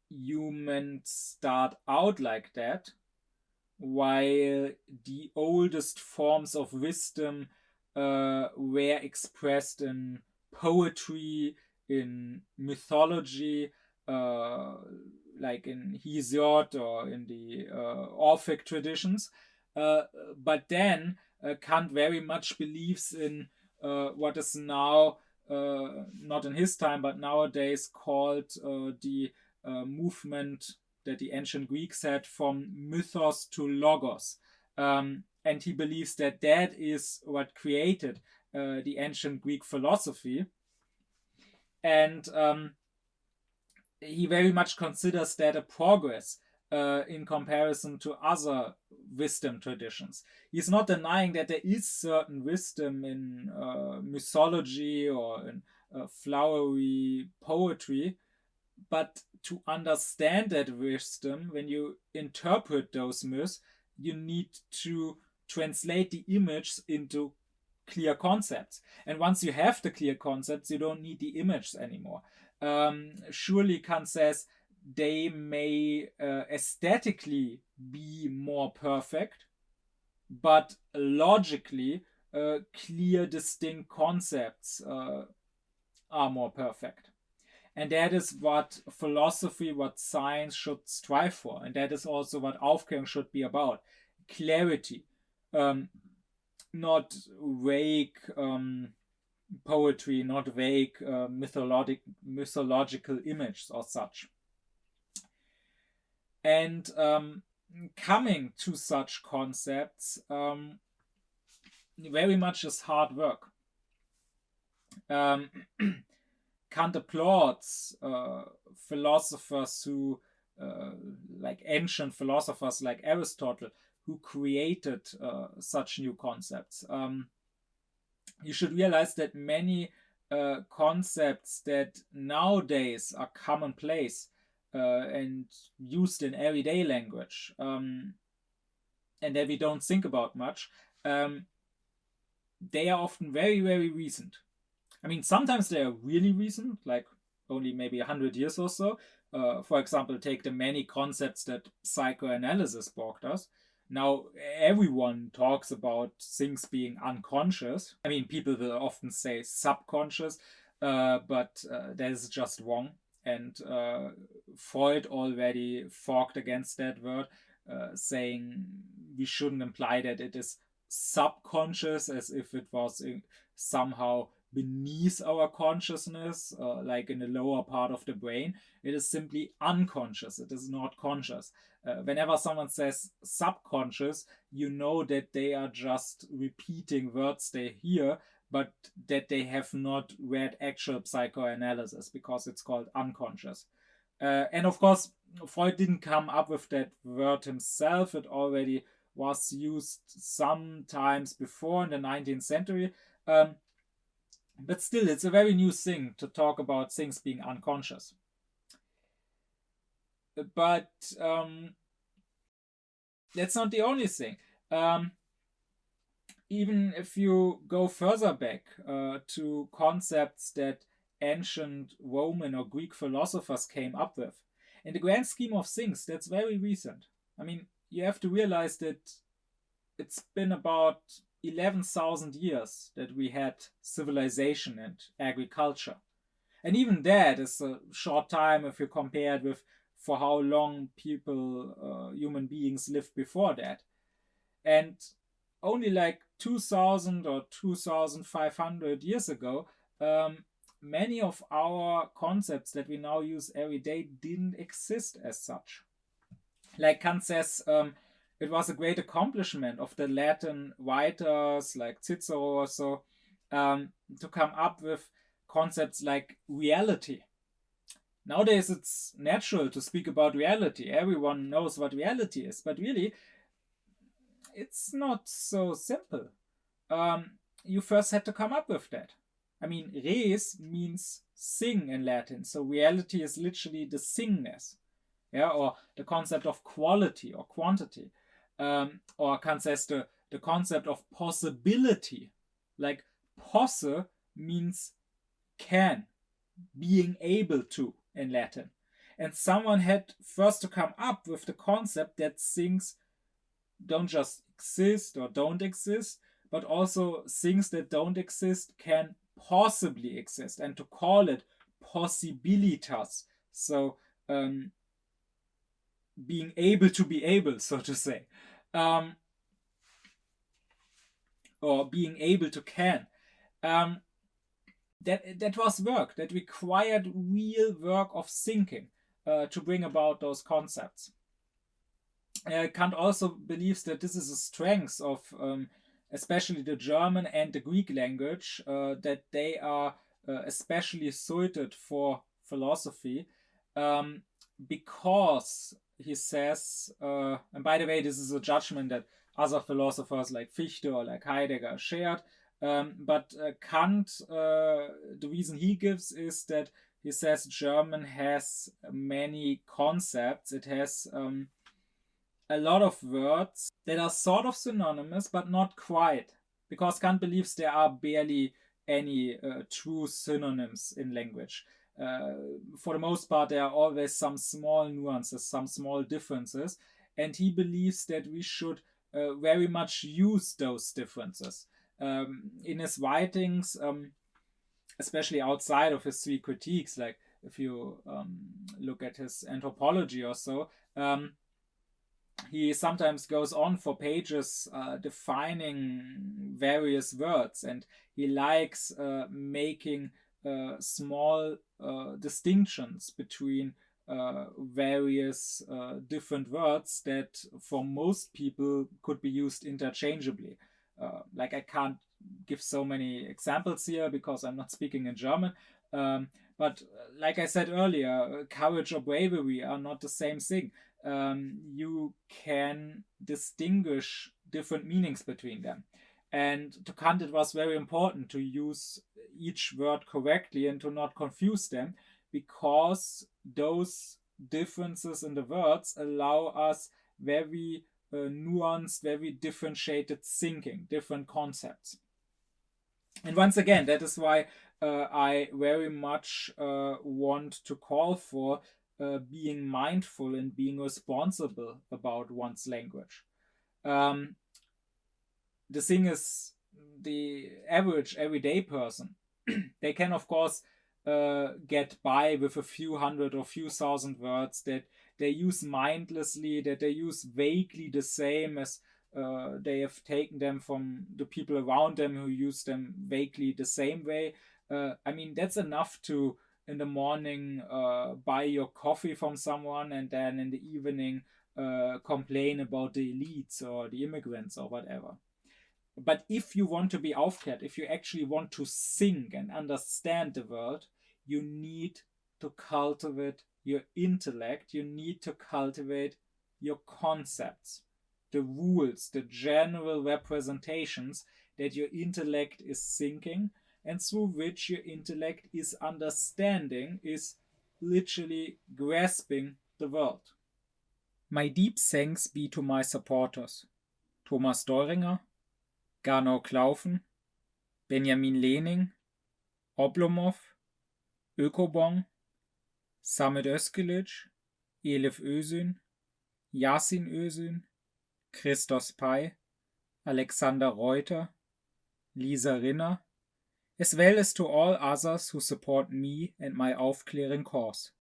humans start out like that, while the oldest forms of wisdom were expressed in poetry, in mythology, like in Hesiod or in the Orphic traditions. But then Kant very much believes in what is now, not in his time, but nowadays called the movement that the ancient Greeks had from mythos to logos. And he believes that that is what created the ancient Greek philosophy. And he very much considers that a progress in comparison to other wisdom traditions. He's not denying that there is certain wisdom in mythology or in flowery poetry, but to understand that wisdom, when you interpret those myths, you need to translate the image into clear concepts. And once you have the clear concepts, you don't need the images anymore. Surely, Kant says, they may aesthetically be more perfect, but logically, clear, distinct concepts are more perfect. And that is what philosophy, what science should strive for. And that is also what Aufklärung should be about. Clarity. Not vague poetry, not vague mythological images or such. And coming to such concepts very much is hard work. Kant applauds philosophers who, like ancient philosophers like Aristotle, who created such new concepts. You should realize that many concepts that nowadays are commonplace and used in everyday language, and that we don't think about much, they are often very, very recent. I mean, sometimes they are really recent, like only maybe 100 years or so. For example, take the many concepts that psychoanalysis brought us. Now, everyone talks about things being unconscious. I mean, people will often say subconscious, but that is just wrong. And Freud already fought against that word, saying we shouldn't imply that it is subconscious as if it was somehow beneath our consciousness, like in the lower part of the brain. It is simply unconscious, it is not conscious. Whenever someone says subconscious, you know that they are just repeating words they hear, but that they have not read actual psychoanalysis, because it's called unconscious. And of course, Freud didn't come up with that word himself. It already was used sometimes before in the 19th century. But still, it's a very new thing to talk about things being unconscious. But that's not the only thing. Even if you go further back to concepts that ancient Roman or Greek philosophers came up with, in the grand scheme of things, that's very recent. I mean, you have to realize that it's been about 11,000 years that we had civilization and agriculture. And even that is a short time if you compare it with for how long human beings lived before that. And only like 2000 or 2500 years ago, many of our concepts that we now use every day didn't exist as such. Like Kant says, it was a great accomplishment of the Latin writers like Cicero or so, to come up with concepts like reality. Nowadays, it's natural to speak about reality. Everyone knows what reality is, but really, it's not so simple. You first had to come up with that. I mean, res means sing in Latin, so reality is literally the singness, yeah, or the concept of quality or quantity, or Kant says the concept of possibility, like posse means can, being able to in Latin, and someone had first to come up with the concept that things don't just exist or don't exist, but also things that don't exist can possibly exist, and to call it possibilitas. So, being able to be able, so to say, or being able to can. That was work that required real work of thinking to bring about those concepts. Kant also believes that this is a strength of especially the German and the Greek language, that they are especially suited for philosophy, because he says, and by the way, this is a judgment that other philosophers like Fichte or like Heidegger shared, but Kant, the reason he gives is that he says German has many concepts. It has a lot of words that are sort of synonymous, but not quite, because Kant believes there are barely any true synonyms in language. For the most part, there are always some small nuances, some small differences, and he believes that we should very much use those differences. In his writings, especially outside of his three critiques, like if you look at his anthropology or so, he sometimes goes on for pages defining various words, and he likes making small distinctions between various different words that for most people could be used interchangeably. Like, I can't give so many examples here because I'm not speaking in German. But like I said earlier, courage or bravery are not the same thing. You can distinguish different meanings between them. And to Kant, it was very important to use each word correctly and to not confuse them, because those differences in the words allow us very nuanced, very differentiated thinking, different concepts. And once again, that is why I very much want to call for being mindful and being responsible about one's language. The thing is, the average everyday person, they can of course get by with a few hundred or few thousand words that they use mindlessly, that they use vaguely the same as they have taken them from the people around them who use them vaguely the same way. I mean, that's enough to in the morning buy your coffee from someone, and then in the evening complain about the elites or the immigrants or whatever. But if you want to be aufklärt, if you actually want to think and understand the world, you need to cultivate your intellect. You need to cultivate your concepts, the rules, the general representations that your intellect is thinking and through which your intellect is understanding, is literally grasping the world. My deep thanks be to my supporters: Thomas Deuringer, Gernot Klaufen, Benjamin Lehning, Oblomov, Ökobong, Samet Özkilic, Elif Özün, Yasin Özün, Christos Pei, Alexander Reuter, Lisa Rinner, as well as to all others who support me and my aufkläring cause.